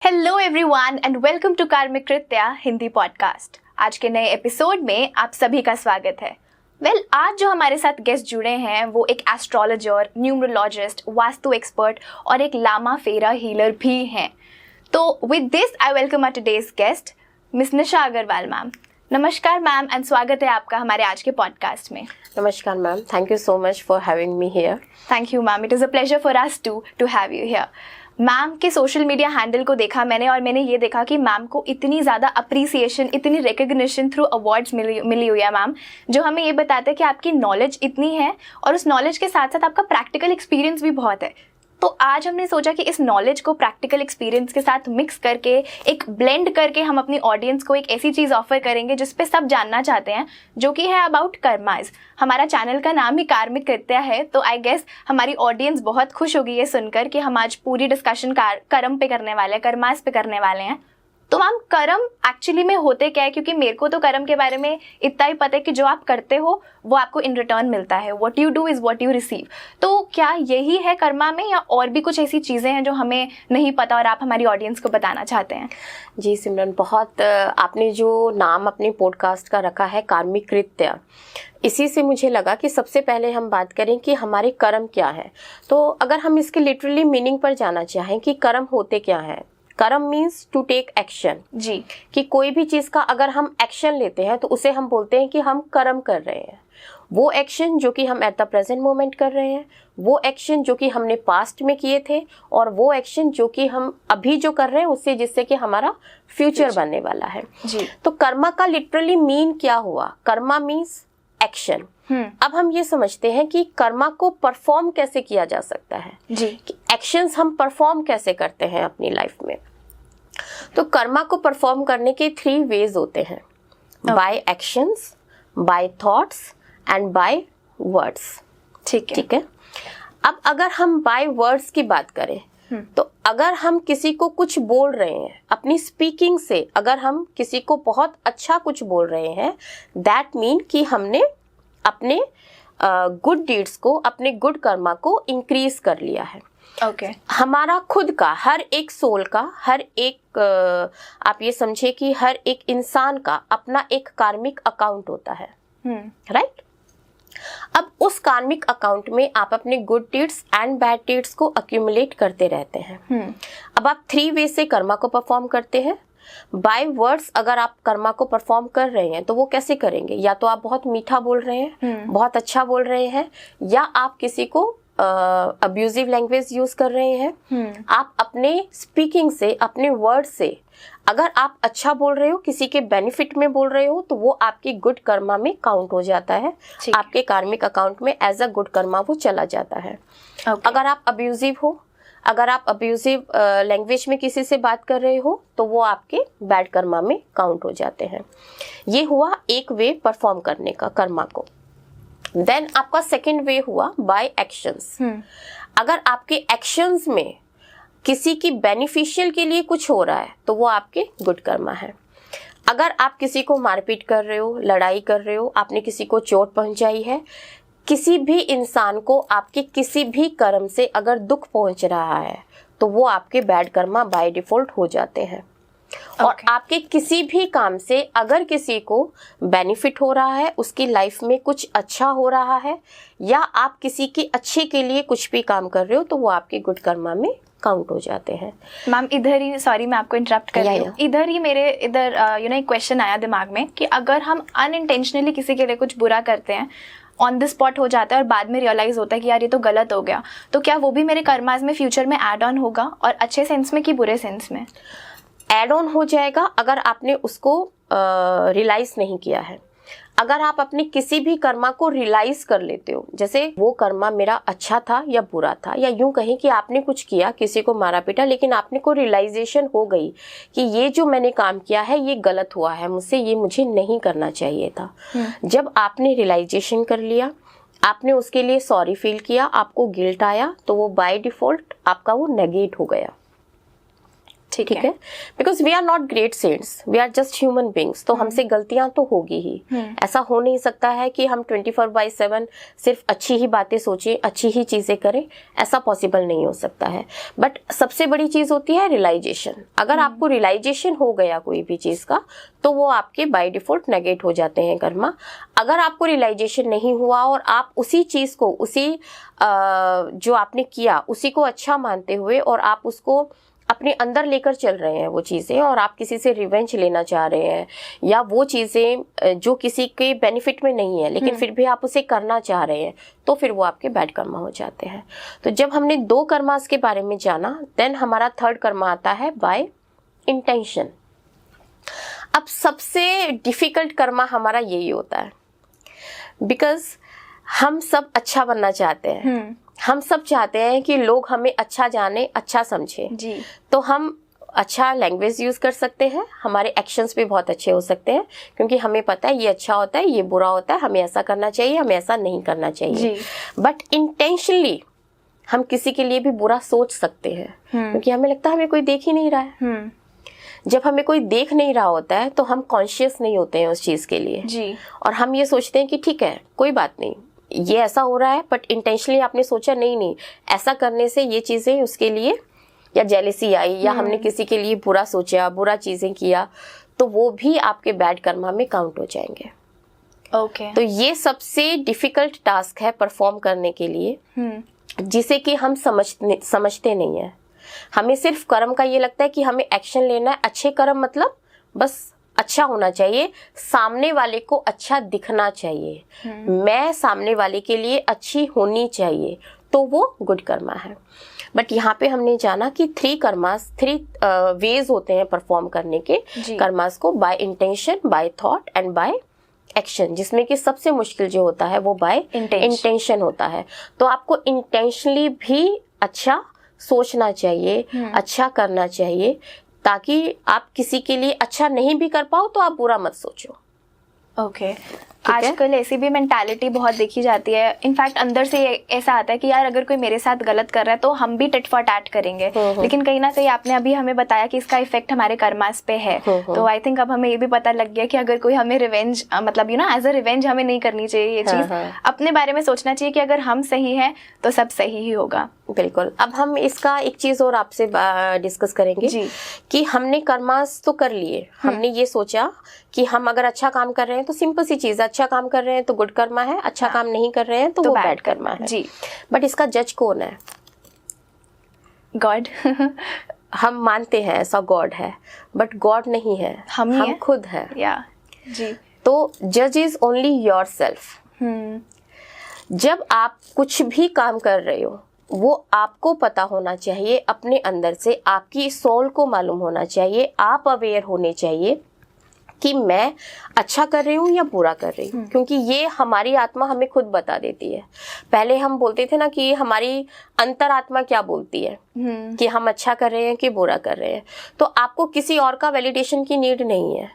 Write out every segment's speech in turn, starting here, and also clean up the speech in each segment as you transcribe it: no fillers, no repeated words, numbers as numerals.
Hello everyone and welcome to Karmik Kritya Hindi podcast. आज के नए एपिसोड में आप सभी का स्वागत है। आज जो हमारे साथ गेस्ट जुड़े हैं वो एक एस्ट्रोलॉजर, न्यूमरोलॉजिस्ट, वास्तु एक्सपर्ट और एक लामा फेरा हीलर भी हैं। तो with this I welcome our today's guest miss Nisha Agarwal ma'am. नमस्कार मैम एंड स्वागत है आपका हमारे आज के पॉडकास्ट में। नमस्कार ma'am, thank you so much for having me here. Thank you ma'am, it is a pleasure for us to have you here. Ma'am के सोशल मीडिया हैंडल को देखा मैंने और मैंने ये देखा कि मैम को इतनी ज़्यादा अप्रिसिएशन, इतनी रिकग्निशन थ्रू अवार्ड्स मिली हुई है मैम, जो हमें ये बताता है कि आपकी नॉलेज इतनी है और उस नॉलेज के साथ साथ आपका प्रैक्टिकल एक्सपीरियंस भी बहुत है। तो आज हमने सोचा कि इस नॉलेज को प्रैक्टिकल एक्सपीरियंस के साथ मिक्स करके, एक ब्लेंड करके हम अपनी ऑडियंस को एक ऐसी चीज़ ऑफर करेंगे जिस पे सब जानना चाहते हैं, जो कि है अबाउट कर्मास। हमारा चैनल का नाम ही कार्मिक कृत्या है, तो आई गेस हमारी ऑडियंस बहुत खुश होगी ये सुनकर कि हम आज पूरी डिस्कशन कर्म पे करने वाले हैं, कर्मास पे करने वाले हैं। तो मैम कर्म एक्चुअली में होते क्या है? क्योंकि मेरे को तो कर्म के बारे में इतना ही पता है कि जो आप करते हो वो आपको इन रिटर्न मिलता है। What you do is what you receive. तो क्या यही है कर्मा में या और भी कुछ ऐसी चीज़ें हैं जो हमें नहीं पता और आप हमारी ऑडियंस को बताना चाहते हैं? जी सिमरन, बहुत आपने जो नाम अपने पॉडकास्ट का रखा है कार्मिक कृत्य, इसी से मुझे लगा कि सबसे पहले हम बात करें कि हमारे कर्म क्या है। तो अगर हम इसके लिटरली मीनिंग पर जाना चाहें कि कर्म होते क्या है, कर्म मीन्स टू टेक एक्शन। जी, कि कोई भी चीज़ का अगर हम एक्शन लेते हैं तो उसे हम बोलते हैं कि हम कर्म कर रहे हैं। वो एक्शन जो कि हम एट द प्रेजेंट मोमेंट कर रहे हैं, वो एक्शन जो कि हमने पास्ट में किए थे, और वो एक्शन जो कि हम अभी जो कर रहे हैं उससे जिससे कि हमारा फ्यूचर बनने वाला है। जी। तो कर्मा का लिटरली मीन क्या हुआ? Karma means action. अब हम ये समझते हैं कि कर्मा को परफॉर्म कैसे किया जा सकता है। जी। कि एक्शंस हम परफॉर्म कैसे करते हैं अपनी लाइफ में। तो कर्मा को परफॉर्म करने के 3 वेज होते हैं, by actions, by thoughts and by words. ठीक है। अब अगर हम बाय वर्ड्स की बात करें तो अगर हम किसी को कुछ बोल रहे हैं अपनी स्पीकिंग से, अगर हम किसी को बहुत अच्छा कुछ बोल रहे हैं, दैट मीन कि हमने अपने गुड डीड्स को, अपने गुड कर्मा को इंक्रीज कर लिया है। ओके। हमारा खुद का हर एक सोल का, हर एक आप ये समझे कि हर एक इंसान का अपना एक कार्मिक अकाउंट होता है, राइट? अब उस कार्मिक अकाउंट में आप अपने good deeds and bad deeds को अक्यूमुलेट करते रहते हैं। अब आप 3 वे से कर्मा को परफॉर्म करते हैं। बाय वर्ड्स अगर आप कर्मा को परफॉर्म कर रहे हैं तो वो कैसे करेंगे? या तो आप बहुत मीठा बोल रहे हैं, बहुत अच्छा बोल रहे हैं, या आप किसी को अब्यूजिव लैंग्वेज यूज कर रहे हैं। आप अपने स्पीकिंग से, अपने वर्ड से अगर आप अच्छा बोल रहे हो, किसी के बेनिफिट में बोल रहे हो, तो वो आपकी गुड कर्मा में काउंट हो जाता है। आपके कार्मिक अकाउंट में एज अ गुड कर्मा वो चला जाता है। अगर आप अब्यूजिव हो, अगर आप अब्यूजिव लैंग्वेज में किसी से बात कर रहे हो, तो वो आपके बैड कर्मा में काउंट हो जाते हैं। ये हुआ एक वे परफॉर्म करने का कर्मा को। देन आपका सेकंड वे हुआ बाय एक्शंस। अगर आपके एक्शंस में किसी की बेनिफिशियल के लिए कुछ हो रहा है तो वो आपके गुड कर्मा है। अगर आप किसी को मारपीट कर रहे हो, लड़ाई कर रहे हो, आपने किसी को चोट पहुंचाई है, किसी भी इंसान को आपके किसी भी कर्म से अगर दुख पहुंच रहा है तो वो आपके बैड कर्मा बाय डिफॉल्ट हो जाते हैं। और आपके किसी भी काम से अगर किसी को बेनिफिट हो रहा है, उसकी लाइफ में कुछ अच्छा हो रहा है, या आप किसी के अच्छे के लिए कुछ भी काम कर रहे हो, तो वो आपके गुड कर्मा में काउंट हो जाते हैं। मैम इधर ही, सॉरी मैं आपको इंटरप्ट कर रही हूँ, इधर ही मेरे एक क्वेश्चन आया दिमाग में कि अगर हम अनइंटेंशनली किसी के लिए कुछ बुरा करते हैं, ऑन द स्पॉट हो जाता है और बाद में रियलाइज होता है कि यार ये तो गलत हो गया, तो क्या वो भी मेरे कर्मास में फ्यूचर में ऐड ऑन होगा? और अच्छे सेंस में कि बुरे सेंस में? ऐड ऑन हो जाएगा अगर आपने उसको रियलाइज नहीं किया है। अगर आप अपने किसी भी कर्मा को रियलाइज कर लेते हो, जैसे वो कर्मा मेरा अच्छा था या बुरा था, या यूं कहें कि आपने कुछ किया, किसी को मारा पीटा, लेकिन आपने को रियलाइजेशन हो गई कि ये जो मैंने काम किया है ये गलत हुआ है, मुझसे ये मुझे नहीं करना चाहिए था। जब आपने रियलाइजेशन कर लिया, आपने उसके लिए सॉरी फील किया, आपको गिल्ट आया, तो वो बाय डिफॉल्ट आपका वो नेगेट हो गया। ठीक है, because we are not great saints, we are just human beings, तो हमसे गलतियां तो होगी ही। ऐसा हो नहीं सकता है कि हम 24/7 सिर्फ अच्छी ही बातें सोचें, अच्छी ही चीजें करें, ऐसा पॉसिबल नहीं हो सकता है। बट सबसे बड़ी चीज होती है रियलाइजेशन। अगर आपको रियलाइजेशन हो गया कोई भी चीज का, तो वो आपके बाय डिफॉल्ट नेगेट हो जाते हैं कर्मा। अगर आपको रियलाइजेशन नहीं हुआ और आप उसी चीज को, उसी जो आपने किया उसी को अच्छा मानते हुए और आप उसको अपने अंदर लेकर चल रहे हैं वो चीज़ें, और आप किसी से रिवेंज लेना चाह रहे हैं, या वो चीज़ें जो किसी के बेनिफिट में नहीं है लेकिन फिर भी आप उसे करना चाह रहे हैं, तो फिर वो आपके बैड कर्मा हो जाते हैं। तो जब हमने 2 कर्मास के बारे में जाना, देन हमारा 3rd कर्मा आता है बाय इंटेंशन। अब सबसे डिफिकल्ट कर्मा हमारा यही होता है, बिकॉज हम सब अच्छा बनना चाहते हैं। हम सब चाहते हैं कि लोग हमें अच्छा जाने, अच्छा समझे जी। तो हम अच्छा लैंग्वेज यूज कर सकते हैं, हमारे एक्शंस भी बहुत अच्छे हो सकते हैं, क्योंकि हमें पता है ये अच्छा होता है, ये बुरा होता है, हमें ऐसा करना चाहिए, हमें ऐसा नहीं करना चाहिए। बट इंटेंशनली हम किसी के लिए भी बुरा सोच सकते हैं, क्योंकि हमें लगता है हमें कोई देख ही नहीं रहा है। जब हमें कोई देख नहीं रहा होता है तो हम कॉन्शियस नहीं होते हैं उस चीज के लिए जी। और हम ये सोचते हैं कि ठीक है, कोई बात नहीं, ये ऐसा हो रहा है, बट इंटेंशनली आपने सोचा नहीं ऐसा करने से ये चीजें उसके लिए, या जेलेसी आई, या हमने किसी के लिए बुरा सोचा, बुरा चीजें किया, तो वो भी आपके बैड कर्मा में काउंट हो जाएंगे। ओके। तो ये सबसे डिफिकल्ट टास्क है परफॉर्म करने के लिए, जिसे कि हम समझते नहीं है। हमें सिर्फ कर्म का ये लगता है कि हमें एक्शन लेना है। अच्छे कर्म मतलब बस अच्छा होना चाहिए, सामने वाले को अच्छा दिखना चाहिए, मैं सामने वाले के लिए अच्छी होनी चाहिए, तो वो गुड कर्मा है। बट यहाँ पे हमने जाना कि 3 वेज होते हैं परफॉर्म करने के कर्मास को, by intention, by thought and by action, जिसमें कि सबसे मुश्किल जो होता है वो बाय इंटेंशन होता है। तो आपको इंटेंशनली भी अच्छा सोचना चाहिए, अच्छा करना चाहिए, ताकि आप किसी के लिए अच्छा नहीं भी कर पाओ तो आप बुरा मत सोचो। ओके। आजकल ऐसी भी मेंटालिटी बहुत देखी जाती है, इनफैक्ट अंदर से ऐसा आता है कि यार अगर कोई मेरे साथ गलत कर रहा है तो हम भी टिट फॉर टैट करेंगे, लेकिन कहीं ना कहीं आपने अभी हमें बताया कि इसका इफेक्ट हमारे कर्मास पे है। तो आई थिंक अब हमें ये भी पता लग गया कि अगर कोई हमें रिवेंज, मतलब एज अ रिवेंज हमें नहीं करनी चाहिए ये चीज। अपने बारे में सोचना चाहिए कि अगर हम सही हैं तो सब सही ही होगा। बिल्कुल। अब हम इसका एक चीज और आपसे डिस्कस करेंगे जी। कि हमने कर्मास तो कर लिए, हमने ये सोचा कि हम अगर अच्छा काम कर रहे हैं तो सिंपल सी चीज, अच्छा काम कर रहे हैं तो गुड कर्मा है, अच्छा काम नहीं कर रहे हैं तो वो बैड कर्मा है जी। बट इसका जज कौन है? गॉड। हम मानते हैं ऐसा गॉड है, बट गॉड नहीं है, हम खुद है जी। तो जज इज ओनली योरसेल्फ। जब आप कुछ भी काम कर रहे हो वो आपको पता होना चाहिए, अपने अंदर से आपकी सोल को मालूम होना चाहिए, आप अवेयर होने चाहिए कि मैं अच्छा कर रही हूँ या बुरा कर रही हूँ, क्योंकि ये हमारी आत्मा हमें खुद बता देती है। पहले हम बोलते थे ना कि हमारी अंतरात्मा क्या बोलती है कि हम अच्छा कर रहे हैं कि बुरा कर रहे हैं, तो आपको किसी और का वैलिडेशन की नीड नहीं है।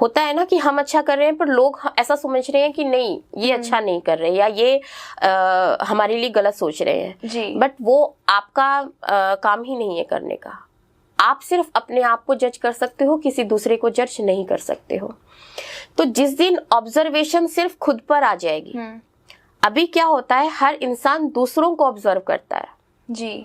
होता है ना कि हम अच्छा कर रहे हैं पर लोग ऐसा समझ रहे हैं कि नहीं ये अच्छा नहीं कर रहे, या ये हमारे लिए गलत सोच रहे हैं, बट वो आपका काम ही नहीं है करने का। आप सिर्फ अपने आप को जज कर सकते हो, किसी दूसरे को जज नहीं कर सकते हो। तो जिस दिन ऑब्जर्वेशन सिर्फ खुद पर आ जाएगी, अभी क्या होता है, हर इंसान दूसरों को ऑब्जर्व करता है जी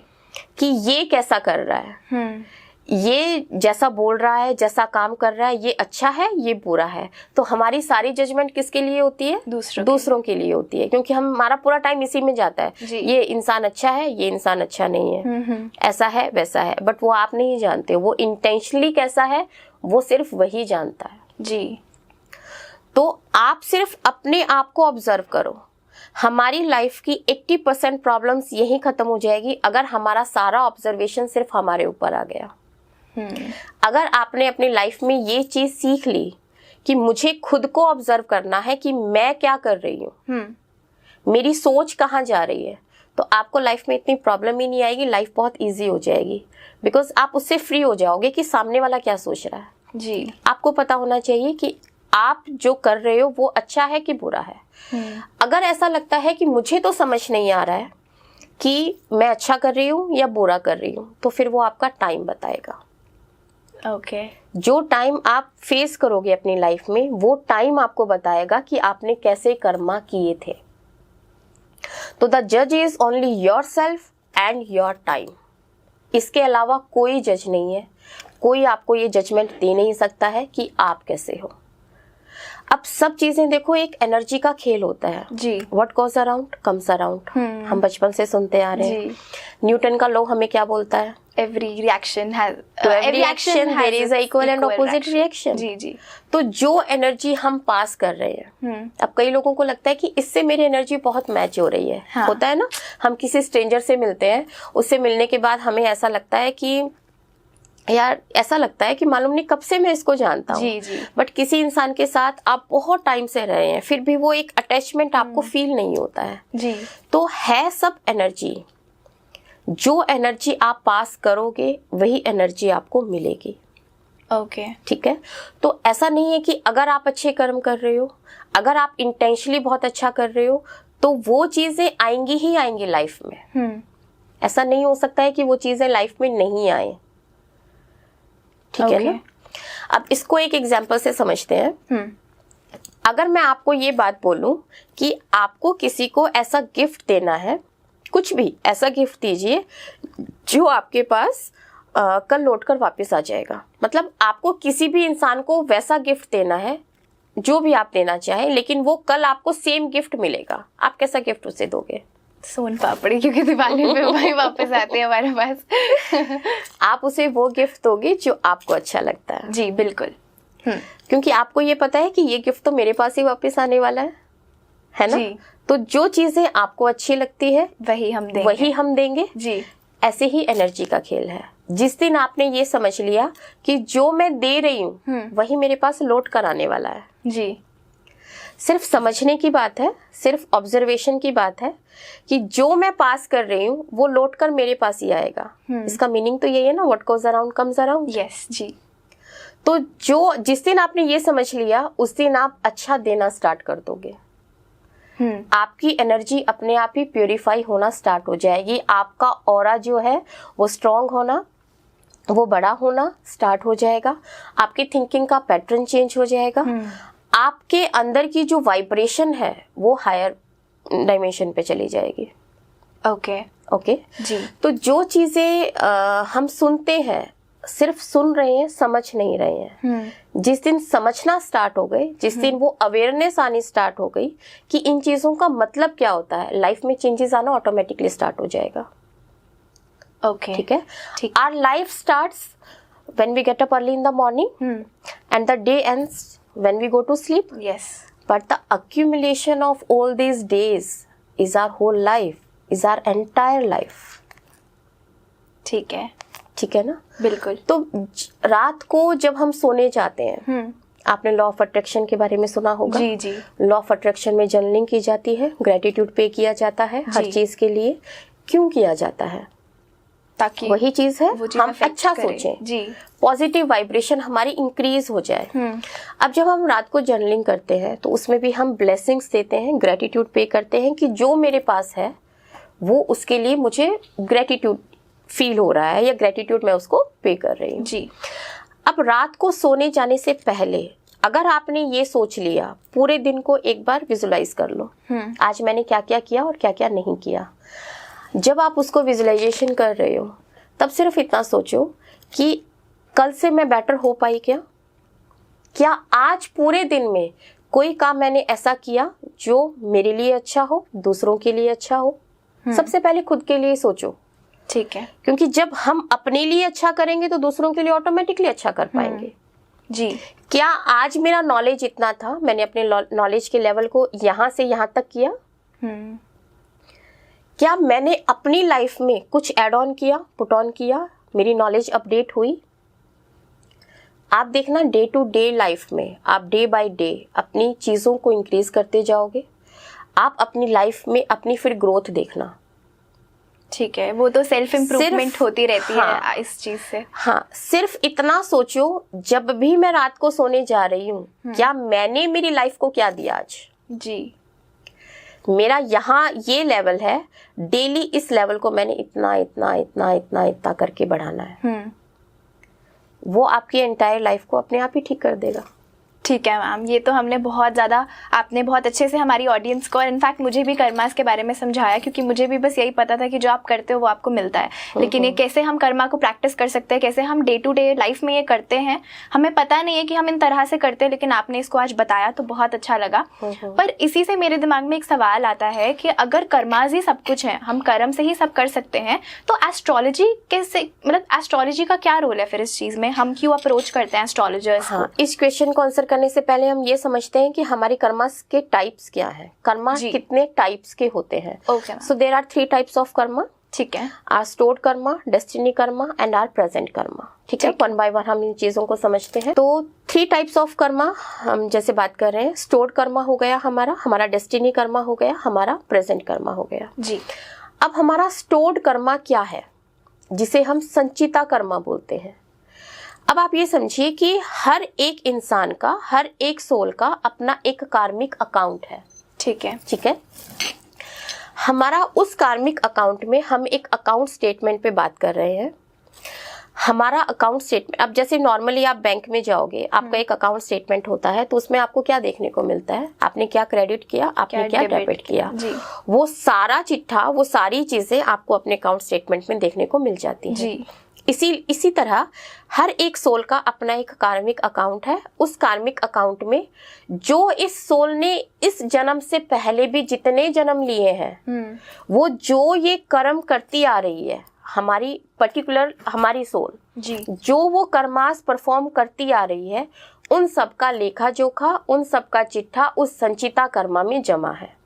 कि ये कैसा कर रहा है, ये जैसा बोल रहा है, जैसा काम कर रहा है, ये अच्छा है, ये बुरा है। तो हमारी सारी जजमेंट किसके लिए होती है? दूसरों के लिए होती है, क्योंकि हमारा पूरा टाइम इसी में जाता है। ये इंसान अच्छा है, ये इंसान अच्छा नहीं है, ऐसा है, वैसा है, बट वो आप नहीं जानते। वो इंटेंशनली कैसा है वो सिर्फ वही जानता है जी। तो आप सिर्फ अपने आप को ऑब्जर्व करो। हमारी लाइफ की 80% प्रॉब्लम्स यही खत्म हो जाएगी अगर हमारा सारा ऑब्जर्वेशन सिर्फ हमारे ऊपर आ गया। अगर आपने अपनी लाइफ में ये चीज सीख ली कि मुझे खुद को ऑब्जर्व करना है कि मैं क्या कर रही हूँ, मेरी सोच कहाँ जा रही है, तो आपको लाइफ में इतनी प्रॉब्लम ही नहीं आएगी, लाइफ बहुत इजी हो जाएगी। बिकॉज आप उससे फ्री हो जाओगे कि सामने वाला क्या सोच रहा है जी। आपको पता होना चाहिए कि आप जो कर रहे हो वो अच्छा है कि बुरा है। अगर ऐसा लगता है कि मुझे तो समझ नहीं आ रहा है कि मैं अच्छा कर रही हूँ या बुरा कर रही हूँ, तो फिर वो आपका टाइम बताएगा। ओके जो टाइम आप फेस करोगे अपनी लाइफ में, वो टाइम आपको बताएगा कि आपने कैसे कर्मा किए थे। तो द जज is only your self and your time. इसके अलावा कोई जज नहीं है, कोई आपको ये जजमेंट दे नहीं सकता है कि आप कैसे हो। अब सब चीजें देखो, एक एनर्जी का खेल होता है जी। What goes around comes around, हम बचपन से सुनते आ रहे हैं। न्यूटन का लॉ हमें क्या बोलता है? every reaction has every action there is a equal and opposite reaction। जी जी। तो जो एनर्जी हम पास कर रहे हैं, अब कई लोगों को लगता है कि इससे मेरी एनर्जी बहुत मैच हो रही है। हाँ। होता है ना, हम किसी स्ट्रेंजर से मिलते हैं, उससे मिलने के बाद हमें ऐसा लगता है कि यार, ऐसा लगता है कि मालूम नहीं कब से मैं इसको जानता हूँ। जी जी। बट किसी इंसान के साथ आप बहुत टाइम से रहे हैं, फिर भी वो एक अटैचमेंट आपको फील नहीं होता है। जी। तो है सब एनर्जी, जो एनर्जी आप पास करोगे वही एनर्जी आपको मिलेगी। ओके ठीक है। तो ऐसा नहीं है कि अगर आप अच्छे कर्म कर रहे हो, अगर आप इंटेंशनली बहुत अच्छा कर रहे हो, तो वो चीजें आएंगी ही आएंगी लाइफ में। ऐसा नहीं हो सकता है कि वो चीजें लाइफ में नहीं आए। ठीक है ना। अब इसको एक एग्जाम्पल से समझते हैं। अगर मैं आपको ये बात बोलूं कि आपको किसी को ऐसा गिफ्ट देना है, कुछ भी ऐसा गिफ्ट दीजिए जो आपके पास कल लौट कर वापस आ जाएगा। मतलब आपको किसी भी इंसान को वैसा गिफ्ट देना है जो भी आप देना चाहें, लेकिन वो कल आपको सेम गिफ्ट मिलेगा। आप कैसा गिफ्ट उसे दोगे? सोन पापड़ी, क्योंकि दिवाली पे वही वापस आते हैं हमारे पास। आप उसे वो गिफ्ट दोगे जो आपको अच्छा लगता है। जी बिल्कुल। क्योंकि आपको ये पता है कि ये गिफ्ट तो मेरे पास ही वापस आने वाला है ना। जी। तो जो चीजें आपको अच्छी लगती है वही हम देंगे। जी। ऐसे ही एनर्जी का खेल है। जिस दिन आपने ये समझ लिया कि जो मैं दे रही हूँ वही मेरे पास लौट कर आने वाला है। जी। सिर्फ समझने की बात है, सिर्फ ऑब्जर्वेशन की बात है कि जो मैं पास कर रही हूँ वो लौट कर मेरे पास ही आएगा। इसका मीनिंग तो यही है ना, what goes around comes around. Yes जी। तो जिस दिन आपने ये समझ लिया, उस दिन आप अच्छा देना स्टार्ट कर दोगे। आपकी एनर्जी अपने आप ही प्यूरिफाई होना स्टार्ट हो जाएगी। आपका ऑरा जो है वो स्ट्रांग होना, वो बड़ा होना स्टार्ट हो जाएगा। आपकी थिंकिंग का पैटर्न चेंज हो जाएगा। आपके अंदर की जो वाइब्रेशन है वो हायर डायमेंशन पे चली जाएगी। ओके जी। तो जो चीजें हम सुनते हैं, सिर्फ सुन रहे हैं, समझ नहीं रहे हैं। जिस दिन समझना स्टार्ट हो गए, जिस दिन वो अवेयरनेस आनी स्टार्ट हो गई कि इन चीजों का मतलब क्या होता है, लाइफ में चेंजेस आना ऑटोमेटिकली स्टार्ट हो जाएगा। ओके ठीक है। Our life starts when we get up early in the morning and the day ends when we go to sleep. Yes. But the accumulation of all these days is our whole life, is our entire life. ठीक है ना। बिल्कुल। तो रात को जब हम सोने जाते हैं, आपने लॉ ऑफ अट्रैक्शन के बारे में सुना होगा। जी जी। लॉ ऑफ अट्रैक्शन में जर्नलिंग की जाती है, ग्रेटिट्यूड पे किया जाता है हर चीज के लिए। क्यों किया जाता है? ताकि वही चीज है, हम अच्छा सोचें, जी, पॉजिटिव वाइब्रेशन हमारी इंक्रीज हो जाए। अब जब हम रात को जर्नलिंग करते हैं तो उसमें भी हम ब्लेसिंग्स देते हैं, ग्रेटिट्यूड पे करते हैं कि जो मेरे पास है वो उसके लिए मुझे ग्रेटिट्यूड फील हो रहा है या ग्रेटिट्यूड मैं उसको पे कर रही हूँ। जी। अब रात को सोने जाने से पहले अगर आपने ये सोच लिया, पूरे दिन को एक बार विजुलाइज कर लो, आज मैंने क्या क्या किया और क्या क्या नहीं किया। जब आप उसको विजुलाइजेशन कर रहे हो तब सिर्फ इतना सोचो कि कल से मैं बेटर हो पाई क्या आज पूरे दिन में कोई काम मैंने ऐसा किया जो मेरे लिए अच्छा हो, दूसरों के लिए अच्छा हो। सबसे पहले खुद के लिए सोचो। ठीक है। क्योंकि जब हम अपने लिए अच्छा करेंगे तो दूसरों के लिए ऑटोमेटिकली अच्छा कर पाएंगे। जी। क्या आज मेरा नॉलेज इतना था, मैंने अपने नॉलेज के लेवल को यहाँ से यहाँ तक किया? क्या मैंने अपनी लाइफ में कुछ ऐड ऑन किया, पुट ऑन किया, मेरी नॉलेज अपडेट हुई? आप देखना डे टू डे लाइफ में आप डे बाय डे अपनी चीज़ों को इंक्रीज करते जाओगे। आप अपनी लाइफ में अपनी फिर ग्रोथ देखना। ठीक है, वो तो सेल्फ इम्प्रूवमेंट होती रहती है इस चीज से। हाँ, सिर्फ इतना सोचो, जब भी मैं रात को सोने जा रही हूँ, क्या मैंने मेरी लाइफ को क्या दिया आज? जी। मेरा यहाँ ये लेवल है, डेली इस लेवल को मैंने इतना इतना इतना इतना इतना करके बढ़ाना है। वो आपकी एंटायर लाइफ को अपने आप ही ठीक कर देगा। ठीक है मैम, ये तो हमने बहुत ज़्यादा, आपने बहुत अच्छे से हमारी ऑडियंस को और इनफैक्ट मुझे भी कर्मास के बारे में समझाया, क्योंकि मुझे भी बस यही पता था कि जो आप करते हो वो आपको मिलता है, लेकिन ये कैसे हम कर्मा को प्रैक्टिस कर सकते हैं, कैसे हम डे टू डे लाइफ में ये करते हैं, हमें पता नहीं है कि हम इन तरह से करते हैं, लेकिन आपने इसको आज बताया तो बहुत अच्छा लगा। पर इसी से मेरे दिमाग में एक सवाल आता है कि अगर कर्मास ही सब कुछ है, हम कर्म से ही सब कर सकते हैं, तो एस्ट्रोलॉजी कैसे, मतलब एस्ट्रोलॉजी का क्या रोल है फिर इस चीज़ में, हम क्यों अप्रोच करते हैं एस्ट्रोलॉजर्स को? इस क्वेश्चन को आंसर करने से पहले हम ये समझते हैं कि हमारे कर्मास के टाइप्स क्या हैं, कर्मा कितने टाइप्स के होते हैं। So there are 3 types of karma. ठीक है, are stored karma, destiny karma and are present karma. ठीक है, वन बाय वन हम इन चीजों को समझते हैं। तो 3 टाइप्स ऑफ कर्मा हम जैसे बात कर रहे हैं, स्टोर्ड कर्मा हो गया हमारा डेस्टिनी कर्मा हो गया, हमारा प्रेजेंट कर्मा हो गया जी। अब हमारा स्टोर्ड कर्मा क्या है, जिसे हम संचिता कर्मा बोलते हैं। अब आप ये समझिए कि हर एक इंसान का, हर एक सोल का अपना एक कार्मिक अकाउंट है। ठीक है। हमारा उस कार्मिक अकाउंट में हम एक अकाउंट स्टेटमेंट पे बात कर रहे हैं। हमारा अकाउंट स्टेटमेंट, अब जैसे नॉर्मली आप बैंक में जाओगे, आपका एक अकाउंट स्टेटमेंट होता है, तो उसमें आपको क्या देखने को मिलता है, आपने क्या क्रेडिट किया, आपने क्या डेबिट किया, वो सारा चिट्ठा, वो सारी चीजें आपको अपने अकाउंट स्टेटमेंट में देखने को मिल जाती है। इसी तरह हर एक सोल का अपना एक कार्मिक अकाउंट है। उस कार्मिक अकाउंट में जो इस सोल ने इस जन्म से पहले भी जितने जन्म लिए हैं, वो जो ये कर्म करती आ रही है, हमारी पर्टिकुलर हमारी सोल जी, जो वो कर्मास परफॉर्म करती आ रही है, उन सब का लेखा जोखा, उन सब का चिट्ठा उस संचिता कर्मा में जमा है।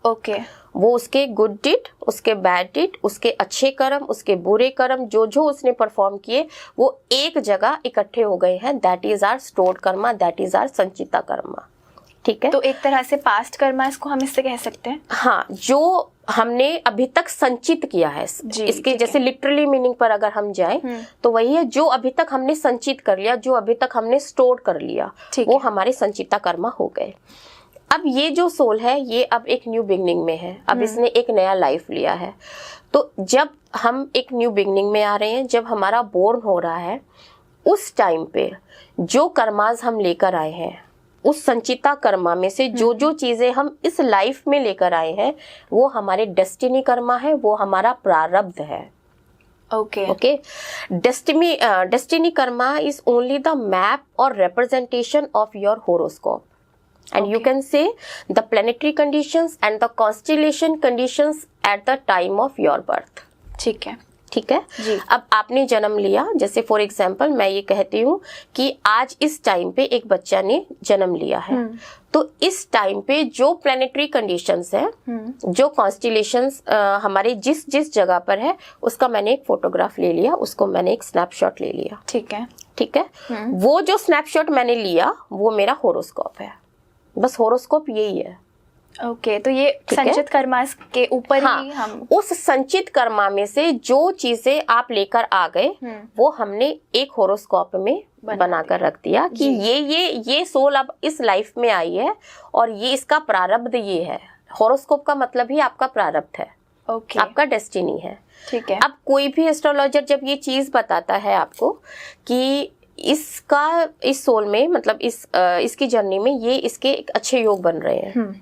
ओके, वो उसके गुड डिड, उसके बैड डिड, उसके अच्छे कर्म, उसके बुरे कर्म, जो जो उसने परफॉर्म किए, वो एक जगह इकट्ठे हो गए हैं। That is our stored karma, that is our sanchita karma. ठीक है, तो एक तरह से पास्ट कर्मा इसको हम इससे कह सकते हैं। हाँ, जो हमने अभी तक संचित किया है, इसके जैसे लिटरली मीनिंग पर अगर हम जाएं तो वही है, जो अभी तक हमने संचित कर लिया, जो अभी तक हमने स्टोर कर लिया, वो हमारे संचिता कर्मा हो गए। अब ये जो सोल है, ये अब एक न्यू बिगनिंग में है, अब इसने एक नया लाइफ लिया है। तो जब हम एक न्यू बिगनिंग में आ रहे हैं, जब हमारा बोर्न हो रहा है, उस टाइम पे जो कर्माज हम लेकर आए हैं, उस संचिता कर्मा में से जो जो चीजें हम इस लाइफ में लेकर आए हैं, वो हमारे डेस्टिनी कर्मा है, वो हमारा प्रारब्ध है। Okay, destiny karma is only the map और representation of your horoscope, and you can say the planetary conditions and the constellation conditions at the time of your birth। ठीक है जी। अब आपने जन्म लिया, जैसे फॉर एग्जाम्पल मैं ये कहती हूँ कि आज इस टाइम पे एक बच्चा ने जन्म लिया है, तो इस टाइम पे जो प्लानिटरी कंडीशंस है, जो कॉन्स्टिलेशंस हमारे जिस जिस जगह पर है, उसका मैंने एक फोटोग्राफ ले लिया, उसको मैंने एक स्नैपशॉट ले लिया। ठीक है, वो जो स्नैपशॉट मैंने लिया वो मेरा होरोस्कोप है, बस होरोस्कोप यही है। ओके, तो ये संचित कर्मा के ऊपर ही हम उस संचित कर्मा में से जो चीजें आप लेकर आ गए, वो हमने एक होरोस्कोप में बनाकर रख दिया कि ये सोल अब इस लाइफ में आई है और ये इसका प्रारब्ध ये है। होरोस्कोप का मतलब ही आपका प्रारब्ध है, आपका डेस्टिनी है। ठीक है, अब कोई भी एस्ट्रोलॉजर जब ये चीज बताता है आपको कि इसका इस सोल में, मतलब इसकी जर्नी में ये इसके अच्छे योग बन रहे हैं,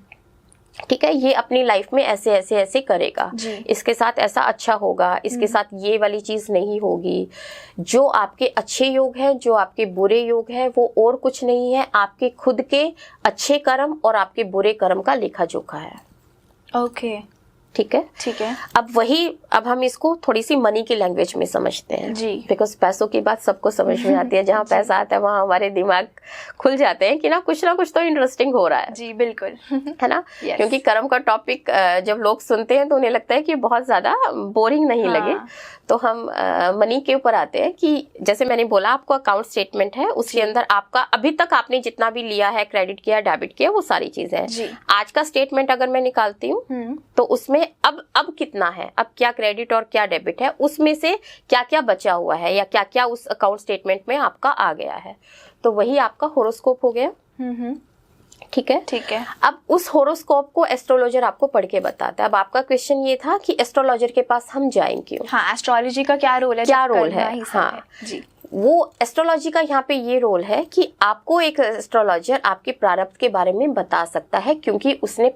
ठीक है, ये अपनी लाइफ में ऐसे ऐसे ऐसे करेगा, इसके साथ ऐसा अच्छा होगा, इसके साथ ये वाली चीज नहीं होगी। जो आपके अच्छे योग हैं, जो आपके बुरे योग हैं, वो और कुछ नहीं है, आपके खुद के अच्छे कर्म और आपके बुरे कर्म का लेखा जोखा है। ओके, ठीक है। अब हम इसको थोड़ी सी मनी की लैंग्वेज में समझते हैं जी, बिकॉज पैसों की बात सबको समझ में आती है। जहाँ पैसा आता है वहाँ हमारे दिमाग खुल जाते हैं कि ना कुछ तो इंटरेस्टिंग हो रहा है। जी बिल्कुल, है ना। क्योंकि कर्म का टॉपिक जब लोग सुनते हैं तो उन्हें लगता है कि बहुत ज्यादा बोरिंग नहीं लगे, तो हम मनी के ऊपर आते हैं कि जैसे मैंने बोला, आपको अकाउंट स्टेटमेंट है, उसके अंदर आपका अभी तक आपने जितना भी लिया है, क्रेडिट किया, डेबिट किया, वो सारी चीजें हैं। आज का स्टेटमेंट अगर मैं निकालती हूँ तो उसमें अब कितना है, अब क्या क्रेडिट और क्या डेबिट है, उसमें से क्या क्या बचा हुआ है या क्या क्या उस अकाउंट स्टेटमेंट में आपका आ गया है, तो वही आपका होरोस्कोप हो गया। ठीक है। अब उस होरोस्कोप को एस्ट्रोलॉजर आपको पढ़ के बताता है। अब आपका क्वेश्चन ये था कि एस्ट्रोलॉजर के पास हम जाएं क्यों? हाँ, एस्ट्रोलॉजी का क्या रोल है? हाँ जी, वो एस्ट्रोलॉजी का यहाँ पे ये रोल है कि आपको एक एस्ट्रोलॉजर आपके प्रारब्ध के बारे में बता सकता है, क्योंकि उसने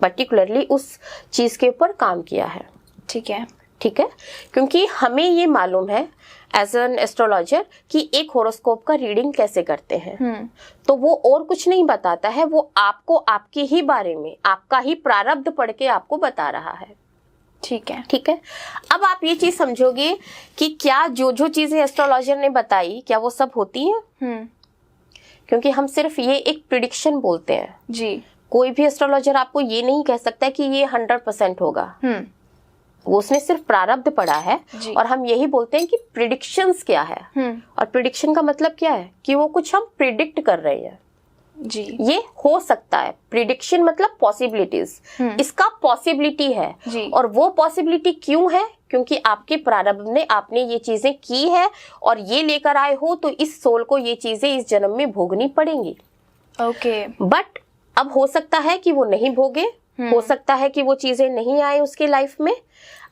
पर्टिकुलरली उस चीज के ऊपर काम किया है। ठीक है। ठीक है, क्योंकि हमें ये मालूम है एज एन एस्ट्रोलॉजर कि एक होरोस्कोप का रीडिंग कैसे करते हैं। तो वो और कुछ नहीं बताता है, वो आपको आपके ही बारे में, आपका ही प्रारब्ध पढ़ के आपको बता रहा है। ठीक है। ठीक है, अब आप ये चीज समझोगे कि क्या जो जो चीजें एस्ट्रोलॉजर ने बताई क्या वो सब होती हैं? क्योंकि हम सिर्फ ये एक प्रिडिक्शन बोलते हैं जी। कोई भी एस्ट्रोलॉजर आपको ये नहीं कह सकता कि ये 100% होगा। वो उसने सिर्फ प्रारब्ध पढ़ा है और हम यही बोलते हैं कि प्रिडिक्शंस क्या है। और प्रिडिक्शन का मतलब क्या है कि वो कुछ हम प्रिडिक्ट कर रहे हैं जी। ये हो सकता है। प्रिडिक्शन मतलब पॉसिबिलिटीज, इसका पॉसिबिलिटी है जी। और वो पॉसिबिलिटी क्यों है? क्योंकि आपके प्रारब्ध में आपने ये चीजें की है और ये लेकर आए हो, तो इस सोल को ये चीजें इस जन्म में भोगनी पड़ेंगी। ओके। बट अब हो सकता है कि वो नहीं भोगे, हो सकता है कि वो चीजें नहीं आए उसके लाइफ में।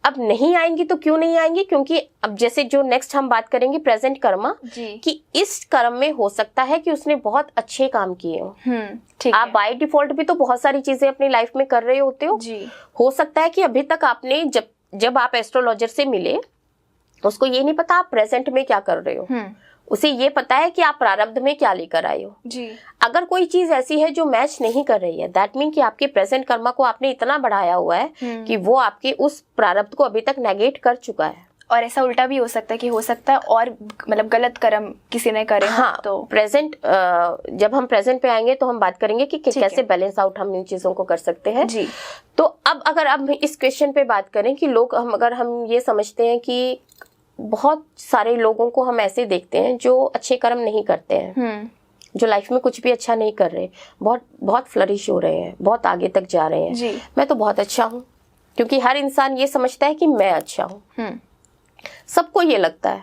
अब नहीं आएंगी तो क्यों नहीं आएंगी? क्योंकि अब जैसे जो नेक्स्ट हम बात करेंगे प्रेजेंट कर्मा कि इस कर्म में हो सकता है कि उसने बहुत अच्छे काम किए हो। आप बाय डिफॉल्ट भी तो बहुत सारी चीजें अपनी लाइफ में कर रहे होते हो जी। हो सकता है कि अभी तक आपने जब आप एस्ट्रोलॉजर से मिले उसको ये नहीं पता आप प्रेजेंट में क्या कर रहे हो, उसे ये पता है कि आप प्रारब्ध में क्या लेकर आए हो जी। अगर कोई चीज ऐसी है जो मैच नहीं कर रही है, दैट मीन कि आपके प्रेजेंट कर्मा को आपने इतना बढ़ाया हुआ है कि वो आपके उस प्रारब्ध को अभी तक नेगेट कर चुका है। और ऐसा उल्टा भी हो सकता है कि हो सकता है और मतलब गलत कर्म किसी ने करे। हाँ, तो प्रेजेंट जब हम प्रेजेंट पे आएंगे तो हम बात करेंगे कि कैसे बैलेंस आउट हम इन चीजों को कर सकते हैं जी। तो अब अगर हम इस क्वेश्चन पे बात करें कि लोग अगर हम ये समझते हैं कि बहुत सारे लोगों को हम ऐसे देखते हैं जो अच्छे कर्म नहीं करते हैं, जो लाइफ में कुछ भी अच्छा नहीं कर रहे, बहुत फ्लरिश हो रहे हैं, बहुत आगे तक जा रहे हैं जी। मैं तो बहुत अच्छा हूँ, क्योंकि हर इंसान ये समझता है कि मैं अच्छा हूँ। सबको ये लगता है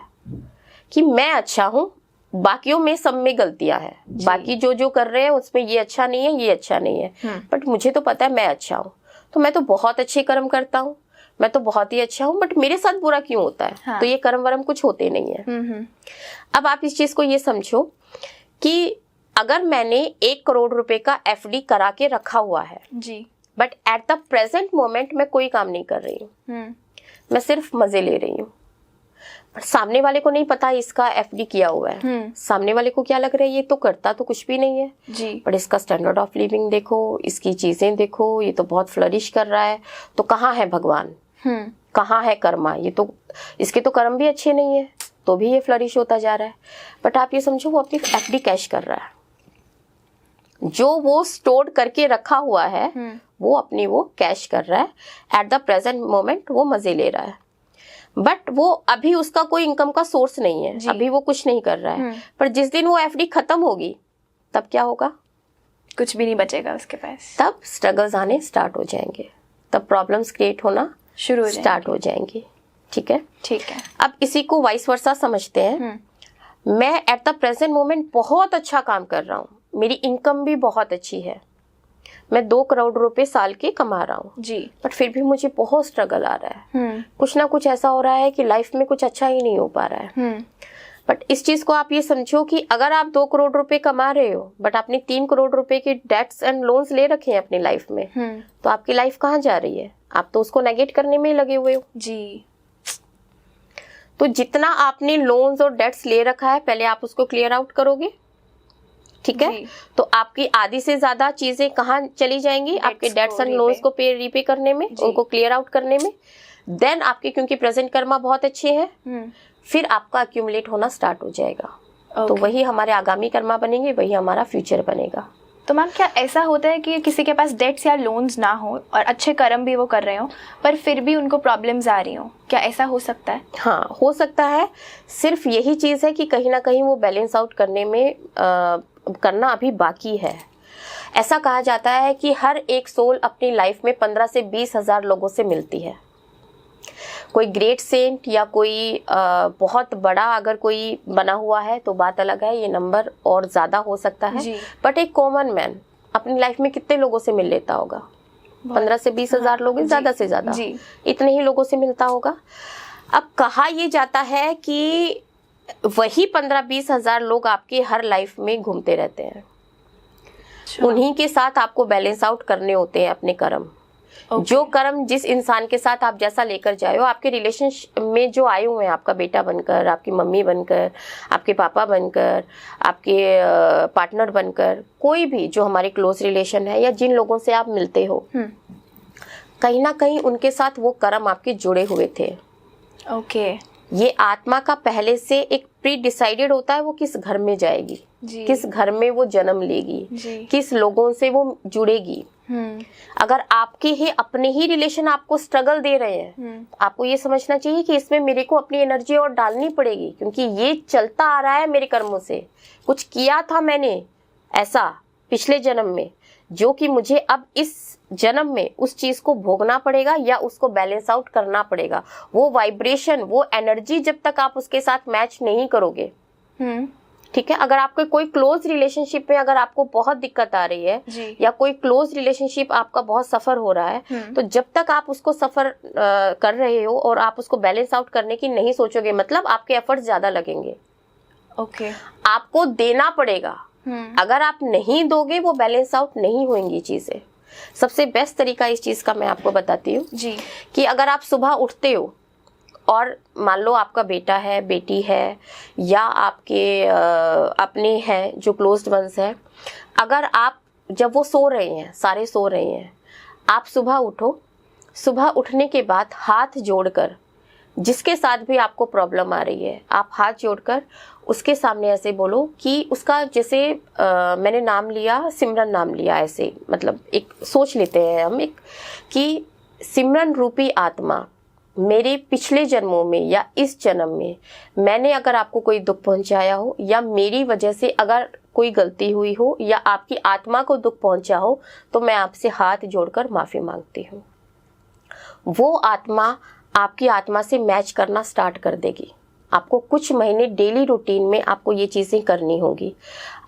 कि मैं अच्छा हूँ, बाकियों में सब में गलतियां हैं, बाकी जो कर रहे हैं उसमें ये अच्छा नहीं है, ये अच्छा नहीं है, बट मुझे तो पता है मैं अच्छा हूँ, तो मैं तो बहुत अच्छे कर्म करता हूँ, मैं तो बहुत ही अच्छा हूँ, बट मेरे साथ बुरा क्यों होता है? हाँ। तो ये कर्म वरम कुछ होते नहीं है। अब आप इस चीज को ये समझो कि अगर मैंने 1 करोड़ रुपए का FD करा के रखा हुआ है जी, but at the present moment मैं कोई काम नहीं कर रही हूँ, मैं सिर्फ मजे ले रही हूँ, सामने वाले को नहीं पता इसका FD किया हुआ है। सामने वाले को क्या लग रहा है ये तो करता तो कुछ भी नहीं है जी, बट इसका स्टैंडर्ड ऑफ लिविंग देखो, इसकी चीजें देखो, ये तो बहुत फ्लरिश कर रहा है। तो कहाँ है भगवान, कहाँ है कर्मा? ये तो इसके तो कर्म भी अच्छे नहीं है, तो भी ये फ्लरिश होता जा रहा है। बट आप ये समझो वो अपनी FD कैश कर रहा है, जो वो स्टोर करके रखा हुआ है वो अपनी वो कैश कर रहा है। एट द प्रेजेंट मोमेंट वो मजे ले रहा है, बट वो अभी उसका कोई इनकम का सोर्स नहीं है, अभी वो कुछ नहीं कर रहा है। पर जिस दिन वो FD खत्म होगी तब क्या होगा? कुछ भी नहीं बचेगा उसके पास। तब स्ट्रगल्स आने स्टार्ट हो जाएंगे, तब प्रॉब्लम्स क्रिएट होना शुरू स्टार्ट हो जाएंगी। ठीक है, ठीक है। अब इसी को वाइस वर्सा समझते हैं। मैं एट द प्रेजेंट मोमेंट बहुत अच्छा काम कर रहा हूँ, मेरी इनकम भी बहुत अच्छी है, मैं 2 करोड़ रुपए साल के कमा रहा हूँ जी, बट फिर भी मुझे बहुत स्ट्रगल आ रहा है। कुछ ना कुछ ऐसा हो रहा है कि लाइफ में कुछ अच्छा ही नहीं हो पा रहा है। बट इस चीज को आप ये समझो कि अगर आप 2 करोड़ रुपए कमा रहे हो बट आपने 3 करोड़ रुपए के डेट्स एंड लोन्स ले रखे हैं अपनी लाइफ में, तो आपकी लाइफ कहाँ जा रही है? आप तो उसको नेगेट करने में ही लगे हुए हो जी। तो जितना आपने लोन्स और डेट्स ले रखा है पहले आप उसको क्लियर आउट करोगे, ठीक है? तो आपकी आधी से ज्यादा चीजें कहाँ चली जाएंगी? आपके डेट्स एंड लोन्स को रीपे करने में, उनको क्लियर आउट करने में। देन आपके, क्योंकि प्रेजेंट कर्मा बहुत अच्छे हैं, फिर आपका अक्यूमुलेट होना स्टार्ट हो जाएगा। तो वही हमारे आगामी कर्मा बनेंगे, वही हमारा फ्यूचर बनेगा। तो मैम क्या ऐसा होता है कि किसी के पास डेट्स या लोन्स ना हो और अच्छे कर्म भी वो कर रहे हो पर फिर भी उनको प्रॉब्लम्स आ रही हो, क्या ऐसा हो सकता है? हाँ, हो सकता है। सिर्फ यही चीज है कि कहीं ना कहीं वो बैलेंस आउट करने में करना अभी बाकी है। ऐसा कहा जाता है कि हर एक सोल अपनी लाइफ में 15 से 20 हजार लोगों से मिलती है। कोई ग्रेट सेंट या कोई बहुत बड़ा अगर कोई बना हुआ है तो बात अलग है, ये नंबर और ज्यादा हो सकता है। बट एक कॉमन मैन अपनी लाइफ में कितने लोगों से मिल लेता होगा? 15 से 20 हजार लोग, ज्यादा से ज्यादा इतने ही लोगों से मिलता होगा। अब कहा ये जाता है कि वही 15-20 हजार लोग आपके हर लाइफ में घूमते रहते हैं। उन्हीं के साथ आपको बैलेंस आउट करने होते हैं अपने कर्म। जो कर्म जिस इंसान के साथ आप जैसा लेकर जाए हो, आपके रिलेशनशिप में जो आए हुए हैं, आपका बेटा बनकर, आपकी मम्मी बनकर, आपके पापा बनकर, आपके पार्टनर बनकर, कोई भी जो हमारे क्लोज रिलेशन है या जिन लोगों से आप मिलते हो, कहीं ना कहीं उनके साथ वो कर्म आपके जुड़े हुए थे। ओके। ये आत्मा का पहले से एक प्री डिसाइडेड होता है वो किस घर में जाएगी, किस घर में वो जन्म लेगी, किस लोगों से वो जुड़ेगी। अगर आपके ही अपने ही रिलेशन आपको स्ट्रगल दे रहे हैं, आपको ये समझना चाहिए कि इसमें मेरे को अपनी एनर्जी और डालनी पड़ेगी, क्योंकि ये चलता आ रहा है मेरे कर्मों से। कुछ किया था मैंने ऐसा पिछले जन्म में, जो कि मुझे अब इस जन्म में उस चीज को भोगना पड़ेगा या उसको बैलेंस आउट करना पड़ेगा। वो वाइब्रेशन, वो एनर्जी जब तक आप उसके साथ मैच नहीं करोगे, ठीक है। अगर आपके कोई क्लोज रिलेशनशिप में अगर आपको बहुत दिक्कत आ रही है या कोई क्लोज रिलेशनशिप आपका बहुत सफर हो रहा है, तो जब तक आप उसको सफर कर रहे हो और आप उसको बैलेंस आउट करने की नहीं सोचोगे, मतलब आपके एफर्ट्स ज्यादा लगेंगे। ओके। आपको देना पड़ेगा। अगर आप नहीं दोगे वो बैलेंस आउट नहीं होंगी चीजें। सबसे बेस्ट तरीका इस चीज का मैं आपको बताती हूँ जी, कि अगर आप सुबह उठते हो और मान लो आपका बेटा है, बेटी है, या आपके अपने हैं जो क्लोज्ड वंस हैं, अगर आप जब वो सो रहे हैं, सारे सो रहे हैं, आप सुबह उठो। सुबह उठने के बाद हाथ जोड़कर, जिसके साथ भी आपको प्रॉब्लम आ रही है, आप हाथ जोड़कर उसके सामने ऐसे बोलो कि उसका जैसे मैंने नाम लिया, सिमरन नाम लिया, ऐसे मतलब एक सोच लेते हैं हम एक, कि सिमरन रूपी आत्मा मेरे पिछले जन्मों में या इस जन्म में मैंने अगर आपको कोई दुख पहुंचाया हो, या मेरी वजह से अगर कोई गलती हुई हो, या आपकी आत्मा को दुख पहुंचा हो, तो मैं आपसे हाथ जोड़कर माफी मांगती हूँ। वो आत्मा आपकी आत्मा से मैच करना स्टार्ट कर देगी। आपको कुछ महीने डेली रूटीन में आपको ये चीजें करनी होगी।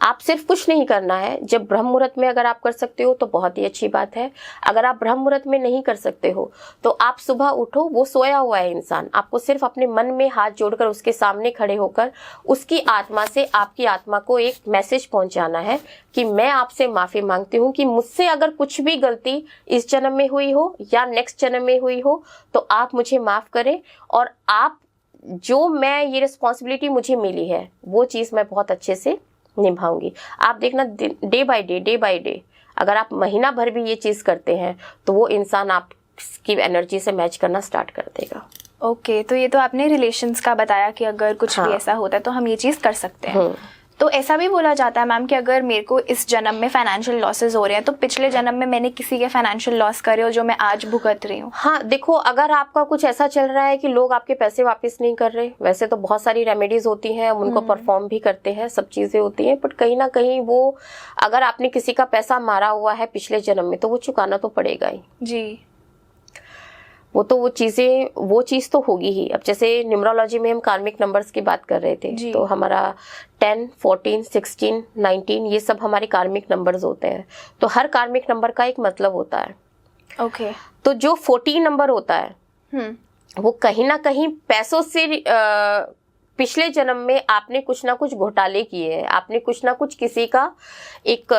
आप सिर्फ कुछ नहीं करना है, जब ब्रह्म मुहूर्त में अगर आप कर सकते हो तो बहुत ही अच्छी बात है। अगर आप ब्रह्म मुहूर्त में नहीं कर सकते हो तो आप सुबह उठो, वो सोया हुआ है इंसान, आपको सिर्फ अपने मन में हाथ जोड़कर उसके सामने खड़े होकर उसकी आत्मा से आपकी आत्मा को एक मैसेज पहुंचाना है कि मैं आपसे माफी मांगती हूँ कि मुझसे अगर कुछ भी गलती इस जन्म में हुई हो या नेक्स्ट जन्म में हुई हो तो आप मुझे माफ करें, और आप जो मैं ये रिस्पॉन्सिबिलिटी मुझे मिली है वो चीज़ मैं बहुत अच्छे से निभाऊंगी। आप देखना डे बाय डे अगर आप महीना भर भी ये चीज़ करते हैं तो वो इंसान आपकी एनर्जी से मैच करना स्टार्ट कर देगा। ओके, तो ये तो आपने रिलेशंस का बताया कि अगर कुछ भी ऐसा होता है तो हम ये चीज़ कर सकते हैं। तो ऐसा भी बोला जाता है मैम कि अगर मेरे को इस जन्म में फाइनेंशियल लॉसेस हो रहे हैं तो पिछले जन्म में मैंने किसी के फाइनेंशियल लॉस करे हो जो मैं आज भुगत रही हूँ। हाँ, देखो, अगर आपका कुछ ऐसा चल रहा है कि लोग आपके पैसे वापस नहीं कर रहे, वैसे तो बहुत सारी रेमेडीज होती हैं, हम उनको परफॉर्म भी करते हैं, सब चीजें होती हैं, बट कहीं ना कहीं वो अगर आपने किसी का पैसा मारा हुआ है पिछले जन्म में तो वो चुकाना तो पड़ेगा ही जी। वो चीज़ तो होगी ही। अब जैसे न्यूमरोलॉजी में हम कार्मिक नंबर्स की बात कर रहे थे, तो हमारा 10, 14, 16, 19 ये सब हमारे कार्मिक नंबर्स होते हैं। तो हर कार्मिक नंबर का एक मतलब होता है। ओके। तो जो 14 नंबर होता है वो कहीं ना कहीं पैसों से पिछले जन्म में आपने कुछ ना कुछ घोटाले किए हैं, आपने कुछ ना कुछ किसी का एक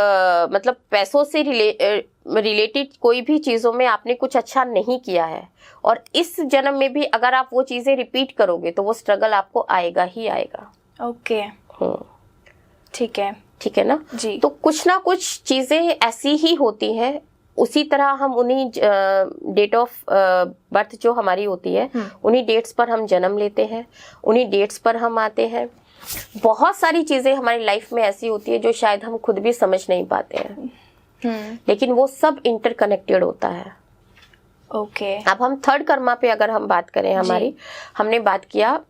मतलब पैसों से रिलेटेड कोई भी चीज़ों में आपने कुछ अच्छा नहीं किया है, और इस जन्म में भी अगर आप वो चीज़ें रिपीट करोगे तो वो स्ट्रगल आपको आएगा ही आएगा। ओके, ठीक है ना जी। तो कुछ ना कुछ चीज़ें ऐसी ही होती हैं। उसी तरह हम उन्हीं डेट ऑफ बर्थ जो हमारी होती है उन्हीं डेट्स पर हम जन्म लेते हैं, उन्हीं डेट्स पर हम आते हैं। बहुत सारी चीज़ें हमारी लाइफ में ऐसी होती है जो शायद हम खुद भी समझ नहीं पाते हैं, लेकिन वो सब इंटरकनेक्टेड होता है। ओके। अब हम थर्ड कर्मा पे अगर हम बात करें, हमने बात किया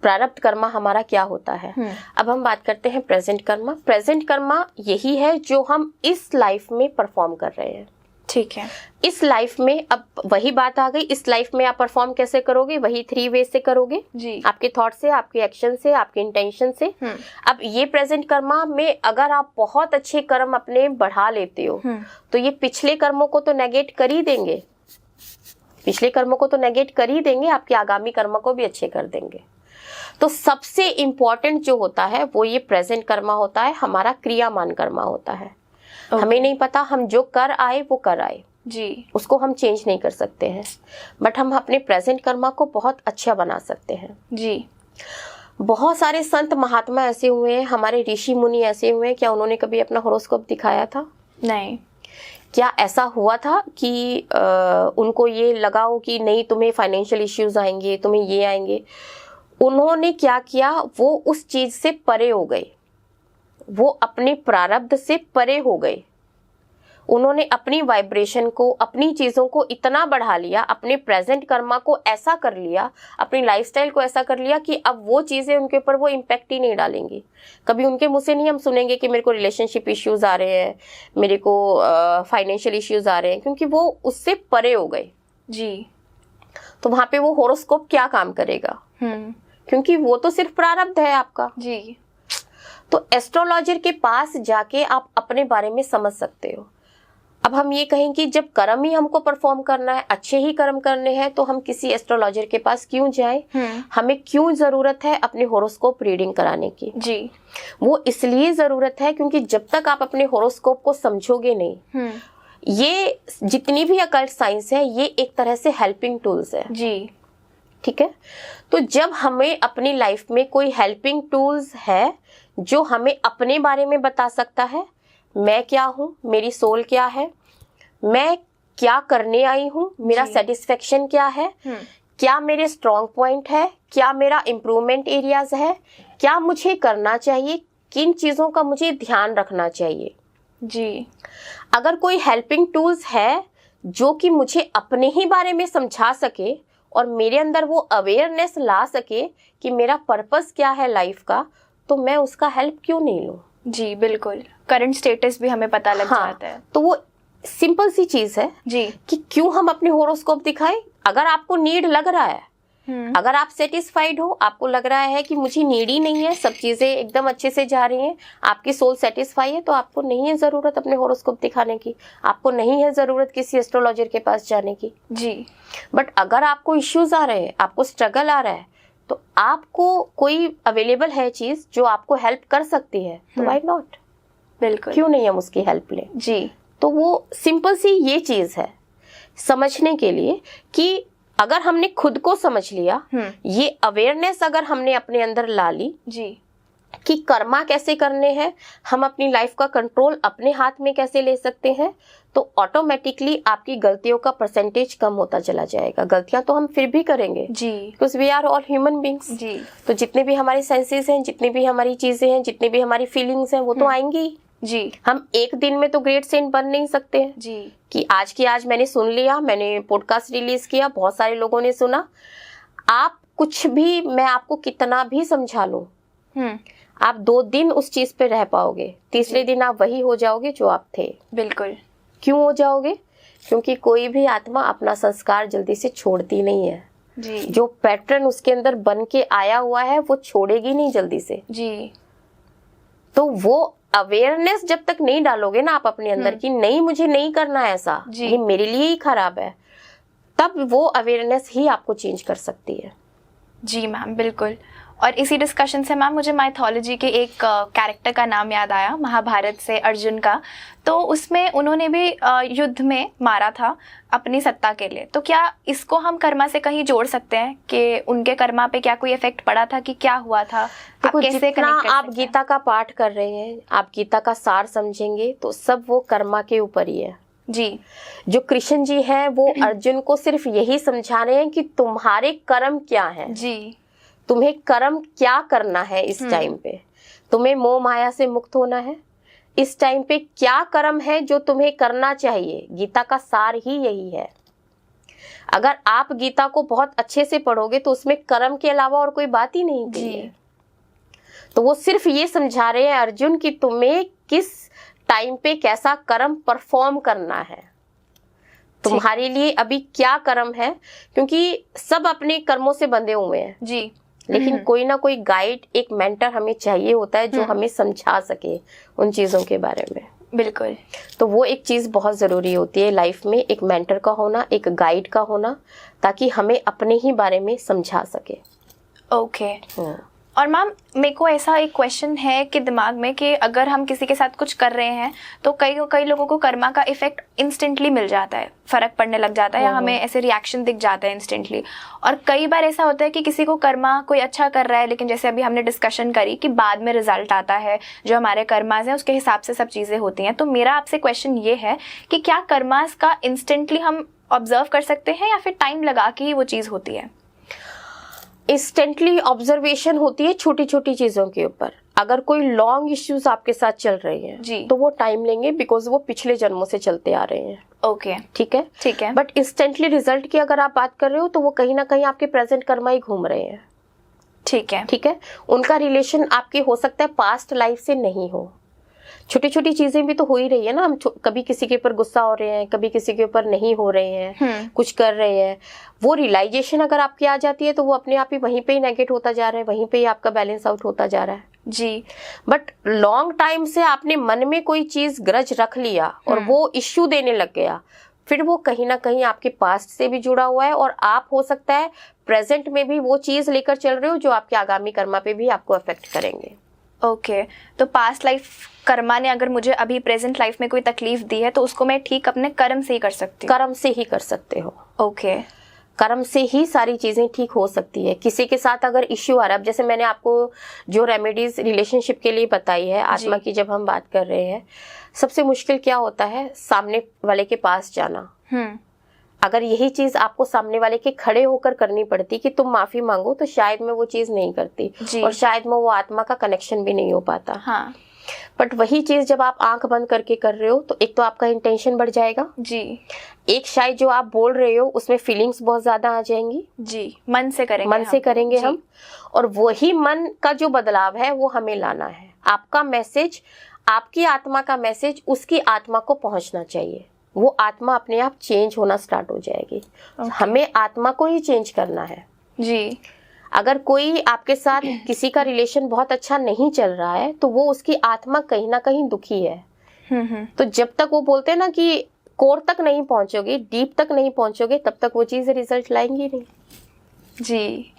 प्रारब्ध कर्मा हमारा क्या होता है। अब हम बात करते हैं प्रेजेंट कर्मा। प्रेजेंट कर्मा यही है जो हम इस लाइफ में परफॉर्म कर रहे हैं। ठीक है। इस लाइफ में अब वही बात आ गई, इस लाइफ में आप परफॉर्म कैसे करोगे, वही 3 वे से करोगे जी। आपके थॉट से, आपके एक्शन से, आपके इंटेंशन से। अब ये प्रेजेंट कर्मा में अगर आप बहुत अच्छे कर्म अपने बढ़ा लेते हो तो ये पिछले कर्मों को तो नेगेट कर ही देंगे, पिछले कर्मों को तो नेगेट कर ही देंगे, आपके आगामी कर्मों को भी अच्छे कर देंगे। तो सबसे इम्पोर्टेंट जो होता है वो ये प्रेजेंट कर्मा होता है, हमारा क्रियामान कर्मा होता है। हमें नहीं पता, हम जो कर आए वो कर आए जी, उसको हम चेंज नहीं कर सकते हैं, बट हम अपने प्रेजेंट कर्मा को बहुत अच्छा बना सकते हैं जी। बहुत सारे संत महात्मा ऐसे हुए हैं, हमारे ऋषि मुनि ऐसे हुए हैं, क्या उन्होंने कभी अपना हॉरोस्कोप दिखाया था? नहीं। क्या ऐसा हुआ था कि उनको ये लगा हो कि नहीं तुम्हें फाइनेंशियल इश्यूज आएंगे, तुम्हें ये आएंगे? उन्होंने क्या किया, वो उस चीज से परे हो गए, वो अपने प्रारब्ध से परे हो गए। उन्होंने अपनी वाइब्रेशन को, अपनी चीजों को इतना बढ़ा लिया, अपने प्रेजेंट कर्मा को ऐसा कर लिया, अपनी लाइफस्टाइल को ऐसा कर लिया कि अब वो चीजें उनके ऊपर वो इम्पैक्ट ही नहीं डालेंगी। कभी उनके मुंह से नहीं हम सुनेंगे कि मेरे को रिलेशनशिप इश्यूज आ रहे हैं, मेरे को फाइनेंशियल इश्यूज आ रहे हैं, क्योंकि वो उससे परे हो गए जी। तो वहां पे वो होरोस्कोप क्या काम करेगा? क्योंकि वो तो सिर्फ प्रारब्ध है आपका जी। तो एस्ट्रोलॉजर के पास जाके आप अपने बारे में समझ सकते हो। अब हम ये कहें कि जब कर्म ही हमको परफॉर्म करना है, अच्छे ही कर्म करने हैं, तो हम किसी एस्ट्रोलॉजर के पास क्यों जाएं? हमें क्यों जरूरत है अपने होरोस्कोप रीडिंग कराने की? जी। वो इसलिए जरूरत है क्योंकि जब तक आप अपने होरोस्कोप को समझोगे नहीं, ये जितनी भी अकल्ट साइंस है ये एक तरह से हेल्पिंग टूल्स है जी। ठीक है। तो जब हमें अपनी लाइफ में कोई हेल्पिंग टूल्स है जो हमें अपने बारे में बता सकता है, मैं क्या हूँ, मेरी सोल क्या है, मैं क्या करने आई हूँ, मेरा सेटिस्फेक्शन क्या है, क्या मेरे स्ट्रॉन्ग पॉइंट है, क्या मेरा इम्प्रूवमेंट एरियाज है, क्या मुझे करना चाहिए, किन चीजों का मुझे ध्यान रखना चाहिए जी। अगर कोई हेल्पिंग टूल्स है जो कि मुझे अपने ही बारे में समझा सके और मेरे अंदर वो अवेयरनेस ला सके कि मेरा पर्पस क्या है लाइफ का, तो मैं उसका हेल्प क्यों नहीं लूं? जी बिल्कुल, करंट स्टेटस भी हमें पता लग जाता है। तो वो सिंपल सी चीज है जी कि क्यों हम अपने होरोस्कोप दिखाएं। अगर आपको नीड लग रहा है, अगर आप सेटिस्फाइड हो, आपको लग रहा है कि मुझे नीड ही नहीं है, सब चीजें एकदम अच्छे से जा रही हैं, आपकी सोल सेटिस्फाई है, तो आपको नहीं है जरूरत अपने होरोस्कोप दिखाने की, आपको नहीं है जरूरत किसी एस्ट्रोलॉजर के पास जाने की। जी। बट अगर आपको इश्यूज आ रहे हैं, आपको स्ट्रगल आ रहा है, तो आपको कोई अवेलेबल है चीज जो आपको हेल्प कर सकती है, तो व्हाई नॉट? बिल्कुल, क्यों नहीं हम उसकी हेल्प लें? जी। तो वो सिंपल सी ये चीज है समझने के लिए कि अगर हमने खुद को समझ लिया, ये अवेयरनेस अगर हमने अपने अंदर ला ली जी कि कर्मा कैसे करने हैं, हम अपनी लाइफ का कंट्रोल अपने हाथ में कैसे ले सकते हैं, तो ऑटोमेटिकली आपकी गलतियों का परसेंटेज कम होता चला जाएगा। गलतियां तो हम फिर भी करेंगे जी, because we are all human beings. जी। तो जितने भी हमारे सेंसेस हैं, जितनी भी हमारी चीजें हैं, जितनी भी हमारी फीलिंग्स हैं, वो तो आएंगी। जी। हम एक दिन में तो ग्रेट सेंट बन नहीं सकते हैं जी कि आज की आज मैंने सुन लिया, मैंने पॉडकास्ट रिलीज किया, बहुत सारे लोगों ने सुना। आप कुछ भी, मैं आपको कितना भी समझा लूं, आप 2 दिन उस चीज पे रह पाओगे, तीसरे दिन आप वही हो जाओगे जो आप थे। बिल्कुल। क्यों हो जाओगे? क्योंकि कोई भी आत्मा अपना संस्कार जल्दी से छोड़ती नहीं है। जी। जो पैटर्न उसके अंदर बन के आया हुआ है वो छोड़ेगी नहीं जल्दी से। जी। तो वो अवेयरनेस जब तक नहीं डालोगे ना आप अपने अंदर की, नहीं मुझे नहीं करना है ऐसा, ये मेरे लिए ही खराब है, तब वो अवेयरनेस ही आपको चेंज कर सकती है। जी मैम, बिल्कुल। और इसी डिस्कशन से मैम मुझे माइथोलॉजी के एक कैरेक्टर का नाम याद आया, महाभारत से अर्जुन का। तो उसमें उन्होंने भी युद्ध में मारा था अपनी सत्ता के लिए। तो क्या इसको हम कर्मा से कहीं जोड़ सकते हैं कि उनके कर्मा पे क्या कोई इफेक्ट पड़ा था, कि क्या हुआ था? देखो, कैसे जितना connect कर आप सकते हैं? गीता का पाठ कर रहे हैं, आप गीता का सार समझेंगे, तो सब वो कर्मा के ऊपर ही है। जी। जो कृष्ण जी हैं वो अर्जुन को सिर्फ यही समझा रहे हैं कि तुम्हारे कर्म क्या हैं, जी। तुम्हें कर्म क्या करना है इस टाइम पे, तुम्हें मोह माया से मुक्त होना है, इस टाइम पे क्या कर्म है जो तुम्हें करना चाहिए। गीता का सार ही यही है। अगर आप गीता को बहुत अच्छे से पढ़ोगे तो उसमें कर्म के अलावा और कोई बात ही नहीं की है। तो वो सिर्फ ये समझा रहे हैं अर्जुन कि तुम्हें किस टाइम पे कैसा कर्म परफॉर्म करना है, तुम्हारे लिए अभी क्या कर्म है, क्योंकि सब अपने कर्मों से बंधे हुए हैं जी। लेकिन कोई ना कोई गाइड, एक मेंटर हमें चाहिए होता है जो हमें समझा सके उन चीजों के बारे में। बिल्कुल। तो वो एक चीज बहुत जरूरी होती है लाइफ में, एक मेंटर का होना, एक गाइड का होना, ताकि हमें अपने ही बारे में समझा सके। ओके। और मैम मेरे को ऐसा एक क्वेश्चन है कि दिमाग में कि अगर हम किसी के साथ कुछ कर रहे हैं तो कई लोगों को कर्मा का इफेक्ट इंस्टेंटली मिल जाता है, फर्क पड़ने लग जाता है या हमें ऐसे रिएक्शन दिख जाता है इंस्टेंटली। और कई बार ऐसा होता है कि किसी को कर्मा कोई अच्छा कर रहा है, लेकिन जैसे अभी हमने डिस्कशन करी कि बाद में रिजल्ट आता है, जो हमारे कर्मास हैं उसके हिसाब से सब चीज़ें होती हैं। तो मेरा आपसे क्वेश्चन ये है कि क्या कर्मास का इंस्टेंटली हम ऑब्जर्व कर सकते हैं या फिर टाइम लगा के ही वो चीज़ होती है? इंस्टेंटली ऑब्जर्वेशन होती है छोटी छोटी चीजों के ऊपर। अगर कोई लॉन्ग इश्यूज आपके साथ चल रहे हैं जी, तो वो टाइम लेंगे, बिकॉज वो पिछले जन्मों से चलते आ रहे हैं। ओके, ठीक है, ठीक है। बट इंस्टेंटली रिजल्ट की अगर आप बात कर रहे हो तो वो कहीं ना कहीं आपके प्रेजेंट कर्मा ही घूम रहे हैं। ठीक है, ठीक है, उनका रिलेशन आपके हो सकता है पास्ट लाइफ से नहीं हो। छोटी छोटी चीजें भी तो हो ही रही है ना। हम कभी किसी के ऊपर गुस्सा हो रहे हैं, कभी किसी के ऊपर नहीं हो रहे हैं, कुछ कर रहे हैं, वो रियलाइजेशन अगर आपकी आ जाती है तो वो अपने आप ही वहीं पे ही नेगेट होता जा रहा है, वहीं पे ही आपका बैलेंस आउट होता जा रहा है जी। बट लॉन्ग टाइम से आपने मन में कोई चीज ग्रज रख लिया और वो इश्यू देने लग गया, फिर वो कहीं ना कहीं आपके पास्ट से भी जुड़ा हुआ है और आप हो सकता है प्रेजेंट में भी वो चीज लेकर चल रहे हो जो आपके आगामी कर्मा पे भी आपको अफेक्ट करेंगे। ओके, तो पास्ट लाइफ कर्मा ने अगर मुझे अभी प्रेजेंट लाइफ में कोई तकलीफ दी है तो उसको मैं ठीक अपने कर्म से ही कर सकती हूँ? कर्म से ही कर सकते हो। ओके, कर्म से ही सारी चीजें ठीक हो सकती है। किसी के साथ अगर इश्यू आ रहा है, जैसे मैंने आपको जो रेमेडीज रिलेशनशिप के लिए बताई है, आत्मा की जब हम बात कर रहे हैं, सबसे मुश्किल क्या होता है? सामने वाले के पास जाना। अगर यही चीज आपको सामने वाले के खड़े होकर करनी पड़ती कि तुम माफी मांगो, तो शायद मैं वो चीज नहीं करती और शायद मैं वो आत्मा का कनेक्शन भी नहीं हो पाता। हाँ। बट वही चीज जब आप आंख बंद करके कर रहे हो तो एक तो आपका इंटेंशन बढ़ जाएगा जी, एक शायद जो आप बोल रहे हो उसमें फीलिंग्स बहुत ज्यादा आ जाएंगी जी, मन से करेंगे हम और वही मन का जो बदलाव है वो हमें लाना है। आपका मैसेज, आपकी आत्मा का मैसेज उसकी आत्मा को पहुंचना चाहिए। वो आत्मा अपने आप चेंज होना स्टार्ट हो जाएगी। हमें आत्मा को ही चेंज करना है जी। अगर कोई आपके साथ किसी का रिलेशन बहुत अच्छा नहीं चल रहा है तो वो उसकी आत्मा कहीं ना कहीं दुखी है। तो जब तक वो बोलते हैं ना कि कोर तक नहीं पहुंचोगे, डीप तक नहीं पहुंचोगे, तब तक वो चीज रिजल्ट लाएंगी नहीं जी।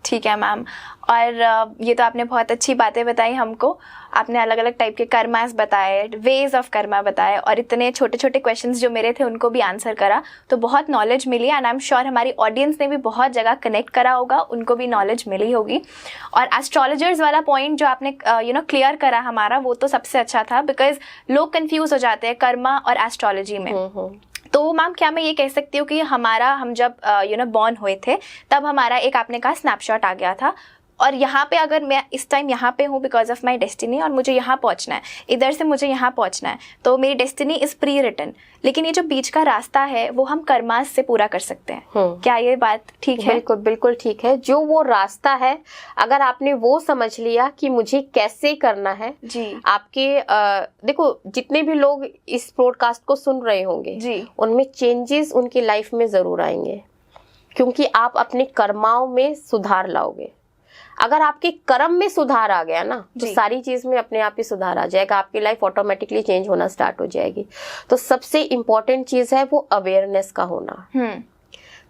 ठीक है मैम। और ये तो आपने बहुत अच्छी बातें बताई हमको। आपने अलग अलग टाइप के कर्मास बताए, वेज ऑफ कर्मा बताए और इतने छोटे छोटे क्वेश्चंस जो मेरे थे उनको भी आंसर करा, तो बहुत नॉलेज मिली एंड आई एम श्योर हमारी ऑडियंस ने भी बहुत जगह कनेक्ट करा होगा, उनको भी नॉलेज मिली होगी। और एस्ट्रोलॉजर्स वाला पॉइंट जो आपने क्लियर करा हमारा, वो तो सबसे अच्छा था, बिकॉज लोग कन्फ्यूज हो जाते हैं कर्मा और एस्ट्रोलॉजी में। तो मैम क्या मैं ये कह सकती हूँ कि हम जब बॉर्न हुए थे तब हमारा एक आपने कहा स्नैपशॉट आ गया था और यहाँ पे अगर मैं इस टाइम यहाँ पे हूँ बिकॉज ऑफ माई डेस्टिनी और मुझे यहाँ पहुँचना है, इधर से मुझे यहाँ पहुँचना है, तो मेरी डेस्टिनी इज प्री रिटन, लेकिन ये जो बीच का रास्ता है वो हम कर्मास से पूरा कर सकते हैं। क्या ये बात ठीक है? बिल्कुल बिल्कुल ठीक है। जो वो रास्ता है अगर आपने वो समझ लिया कि मुझे कैसे करना है जी। आपके देखो जितने भी लोग इस ब्रॉडकास्ट को सुन रहे होंगे जी, उनमें चेंजेस उनकी लाइफ में जरूर आएंगे, क्योंकि आप अपने कर्माओं में सुधार लाओगे। अगर आपके कर्म में सुधार आ गया ना तो सारी चीज में अपने आप ही सुधार आ जाएगा, आपकी लाइफ ऑटोमेटिकली चेंज होना स्टार्ट हो जाएगी। तो सबसे इम्पोर्टेंट चीज है वो अवेयरनेस का होना,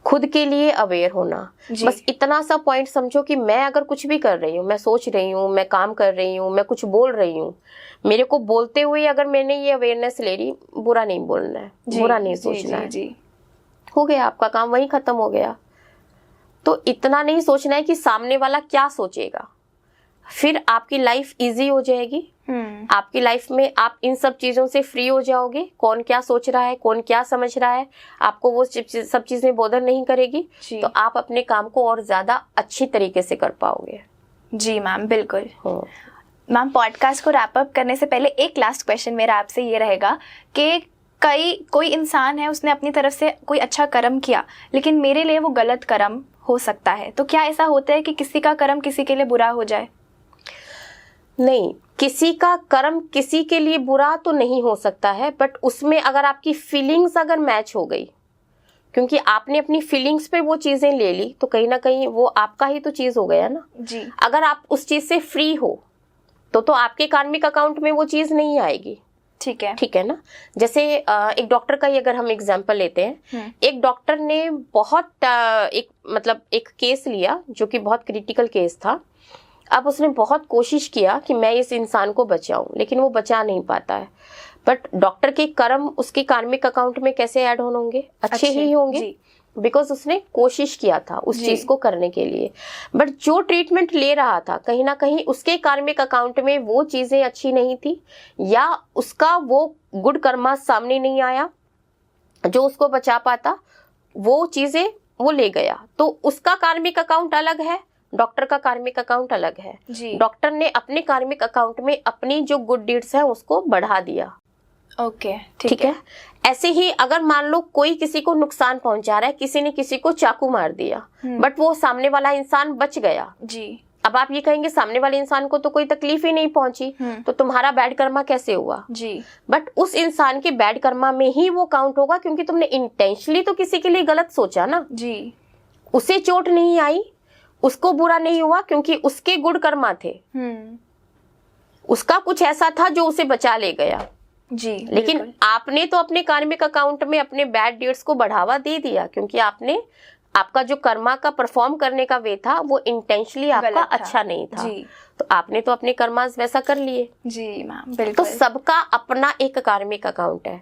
खुद के लिए अवेयर होना। बस इतना सा पॉइंट समझो कि मैं अगर कुछ भी कर रही हूँ, मैं सोच रही हूँ, मैं काम कर रही हूँ, मैं कुछ बोल रही हूँ, मेरे को बोलते हुए अगर मैंने ये अवेयरनेस ले ली, बुरा नहीं बोलना है, बुरा नहीं सोचना है, हो गया आपका काम, वही खत्म हो गया। तो इतना नहीं सोचना है कि सामने वाला क्या सोचेगा, फिर आपकी लाइफ इजी हो जाएगी। आपकी लाइफ में आप इन सब चीजों से फ्री हो जाओगे। कौन क्या सोच रहा है, कौन क्या समझ रहा है, आपको वो सब चीजें बोधर नहीं करेगी, तो आप अपने काम को और ज्यादा अच्छी तरीके से कर पाओगे। जी मैम, बिल्कुल। मैम पॉडकास्ट को रैप अप करने से पहले एक लास्ट क्वेश्चन मेरा आपसे ये रहेगा कि कोई इंसान है, उसने अपनी तरफ से कोई अच्छा कर्म किया लेकिन मेरे लिए वो गलत कर्म हो सकता है, तो क्या ऐसा होता है कि किसी का कर्म किसी के लिए बुरा हो जाए? नहीं, किसी का कर्म किसी के लिए बुरा तो नहीं हो सकता है, बट उसमें अगर आपकी फीलिंग्स अगर मैच हो गई, क्योंकि आपने अपनी फीलिंग्स पे वो चीजें ले ली, तो कहीं ना कहीं वो आपका ही तो चीज हो गया ना जी। अगर आप उस चीज से फ्री हो तो आपके कार्मिक अकाउंट में वो चीज नहीं आएगी। ठीक है। ठीक है ना। जैसे एक डॉक्टर का ही अगर हम एग्जांपल लेते हैं, एक डॉक्टर ने बहुत एक केस लिया जो कि बहुत क्रिटिकल केस था। अब उसने बहुत कोशिश किया कि मैं इस इंसान को बचाऊं, लेकिन वो बचा नहीं पाता है। बट डॉक्टर के कर्म उसके कार्मिक अकाउंट में कैसे ऐड होंगे? अच्छे ही होंगे, बिकॉज उसने कोशिश किया था उस चीज को करने के लिए। बट जो ट्रीटमेंट ले रहा था, कहीं ना कहीं उसके कार्मिक अकाउंट में वो चीजें अच्छी नहीं थी, या उसका वो गुड कर्मा सामने नहीं आया जो उसको बचा पाता। वो चीजें वो ले गया, तो उसका कार्मिक अकाउंट अलग है, डॉक्टर का कार्मिक अकाउंट अलग है। डॉक्टर ने अपने कार्मिक अकाउंट में अपनी जो गुड डीड्स है उसको बढ़ा दिया। ओके, ठीक है। ऐसे ही अगर मान लो कोई किसी को नुकसान पहुंचा रहा है, किसी ने किसी को चाकू मार दिया, बट वो सामने वाला इंसान बच गया जी। अब आप ये कहेंगे सामने वाले इंसान को तो कोई तकलीफ ही नहीं पहुंची, तो तुम्हारा बैड कर्मा कैसे हुआ जी? बट उस इंसान के बैड कर्मा में ही वो काउंट होगा, क्योंकि तुमने इंटेंशनली तो किसी के लिए गलत सोचा ना जी। उसे चोट नहीं आई, उसको बुरा नहीं हुआ, क्योंकि उसके गुड कर्मा थे। उसका कुछ ऐसा था जो उसे बचा ले गया जी। लेकिन आपने तो अपने कार्मिक अकाउंट में अपने बैड डीड्स को बढ़ावा दे दिया, क्योंकि आपका जो कर्मा का परफॉर्म करने का वे था वो इंटेंशनली आपका अच्छा नहीं था जी। तो आपने तो अपने कर्मास वैसा कर लिए जी मैम, बिल्कुल। तो सबका अपना एक कार्मिक अकाउंट है।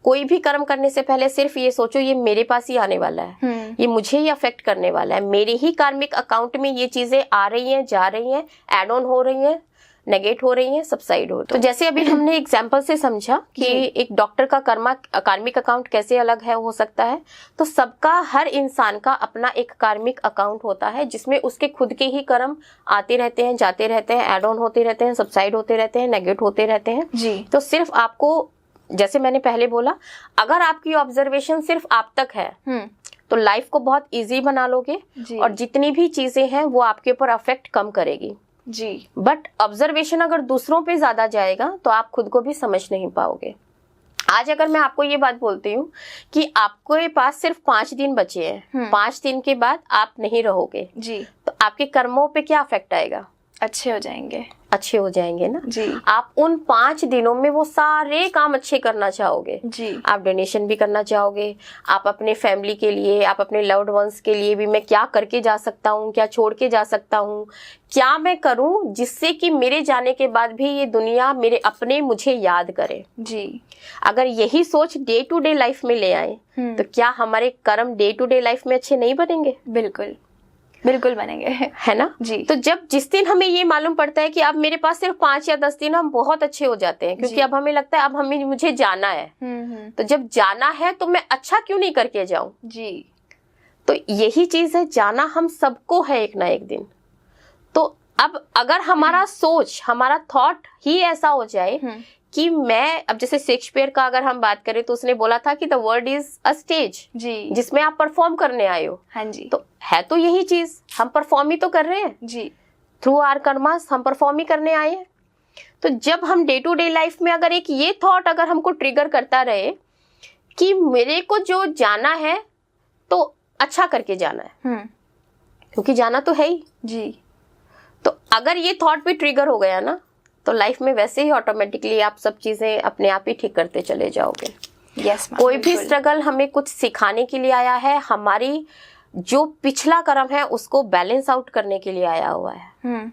कोई भी कर्म करने से पहले सिर्फ ये सोचो ये मेरे पास ही आने वाला है, ये मुझे ही अफेक्ट करने वाला है, मेरे ही कार्मिक अकाउंट में ये चीजें आ रही हैं, जा रही हैं, एड ऑन हो रही हैं, नेगेट हो रही है, सबसाइड हो रही है। तो जैसे अभी हमने एग्जांपल से समझा कि एक डॉक्टर का कार्मिक अकाउंट कैसे अलग है हो सकता है, तो सबका, हर इंसान का अपना एक कार्मिक अकाउंट होता है, जिसमें उसके खुद के ही कर्म आते रहते हैं, जाते रहते हैं, एड ऑन होते रहते हैं, सबसाइड होते रहते हैं, नेगेट होते रहते हैं जी। तो सिर्फ आपको, जैसे मैंने पहले बोला, अगर आपकी ऑब्जर्वेशन सिर्फ आप तक है तो लाइफ को बहुत ईजी बना लोगे, और जितनी भी चीजें हैं वो आपके ऊपर अफेक्ट कम करेगी जी। बट ऑब्जर्वेशन अगर दूसरों पे ज्यादा जाएगा तो आप खुद को भी समझ नहीं पाओगे। आज अगर मैं आपको ये बात बोलती हूँ कि आपके पास सिर्फ 5 दिन बचे हैं, 5 दिन के बाद आप नहीं रहोगे जी, तो आपके कर्मों पे क्या इफेक्ट आएगा? अच्छे हो जाएंगे ना जी। आप उन 5 दिनों में वो सारे काम अच्छे करना चाहोगे जी। आप डोनेशन भी करना चाहोगे, आप अपने फैमिली के लिए, आप अपने लव्ड वंस के लिए भी, मैं क्या करके जा सकता हूँ, क्या छोड़ के जा सकता हूँ, क्या मैं करूँ जिससे कि मेरे जाने के बाद भी ये दुनिया, मेरे अपने मुझे याद करे जी। अगर यही सोच डे टू डे लाइफ में ले आए तो क्या हमारे कर्म डे टू डे लाइफ में अच्छे नहीं बनेंगे? बिल्कुल बनेंगे, है ना जी। तो जब जिस दिन हमें ये मालूम पड़ता है कि अब मेरे पास सिर्फ 5 या 10 दिन, हम बहुत अच्छे हो जाते हैं, क्योंकि अब हमें लगता है अब मुझे जाना है। तो जब जाना है तो मैं अच्छा क्यों नहीं करके जाऊं जी। तो यही चीज है, जाना हम सबको है एक ना एक दिन। तो अब अगर हमारा सोच, हमारा थॉट ही ऐसा हो जाए कि मैं, अब जैसे शेक्सपियर का अगर हम बात करें तो उसने बोला था कि the world is a stage जी, जिसमें आप परफॉर्म करने आए हो। हाँ जी। तो है तो यही चीज, हम परफॉर्म ही तो कर रहे हैं जी, थ्रू आवर कर्मास हम परफॉर्म ही करने आए हैं। तो जब हम डे टू डे लाइफ में अगर एक ये थॉट अगर हमको ट्रिगर करता रहे कि मेरे को जो जाना है तो अच्छा करके जाना है, क्योंकि जाना तो है ही जी। तो अगर ये थॉट भी ट्रिगर हो गया ना, तो लाइफ में वैसे ही ऑटोमेटिकली आप सब चीजें अपने आप ही ठीक करते चले जाओगे। यस, कोई भी स्ट्रगल हमें कुछ सिखाने के लिए आया है, हमारी जो पिछला कर्म है उसको बैलेंस आउट करने के लिए आया हुआ है।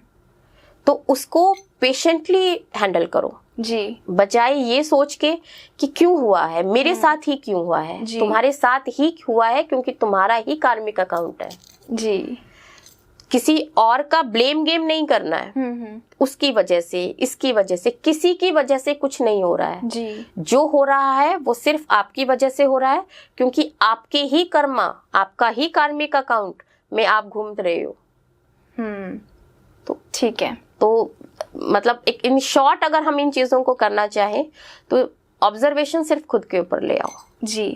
तो उसको पेशेंटली हैंडल करो जी, बजाय ये सोच के कि क्यों हुआ है मेरे साथ ही, क्यों हुआ है तुम्हारे साथ ही हुआ है, क्योंकि तुम्हारा ही कार्मिक अकाउंट है जी। किसी और का ब्लेम गेम नहीं करना है, उसकी वजह से, इसकी वजह से, किसी की वजह से कुछ नहीं हो रहा है जी। जो हो रहा है वो सिर्फ आपकी वजह से हो रहा है, क्योंकि आपके ही कर्मा, आपका ही कार्मिक अकाउंट में आप घूम रहे हो। तो ठीक है, तो मतलब एक इन शॉर्ट अगर हम इन चीजों को करना चाहें तो ऑब्जर्वेशन सिर्फ खुद के ऊपर ले आओ जी।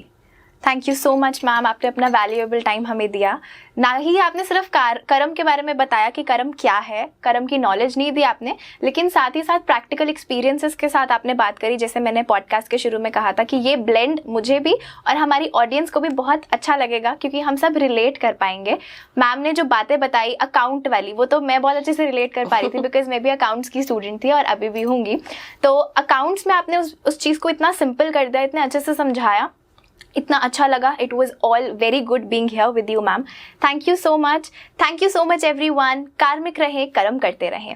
Thank you so much ma'am, आपने अपना वैल्यूएबल टाइम हमें दिया। ना ही आपने सिर्फ कर्म के बारे में बताया कि कर्म क्या है, कर्म की नॉलेज नहीं दी आपने, लेकिन साथ ही साथ प्रैक्टिकल एक्सपीरियंसेस के साथ आपने बात करी। जैसे मैंने पॉडकास्ट के शुरू में कहा था कि ये ब्लेंड मुझे भी और हमारी ऑडियंस को भी बहुत अच्छा लगेगा, क्योंकि हम सब रिलेट कर पाएंगे। मैम ने जो बातें बताई अकाउंट वाली, वो तो मैं बहुत अच्छे से रिलेट कर पा रही थी बिकॉज मैं भी अकाउंट्स की स्टूडेंट थी और अभी भी होंगी। तो अकाउंट्स में आपने उस चीज़ को इतना सिंपल कर दिया, इतने अच्छे से समझाया, इतना अच्छा लगा। It was all very good being here with you ma'am. Thank you so much everyone. कार्मिक रहे, कर्म करते रहें।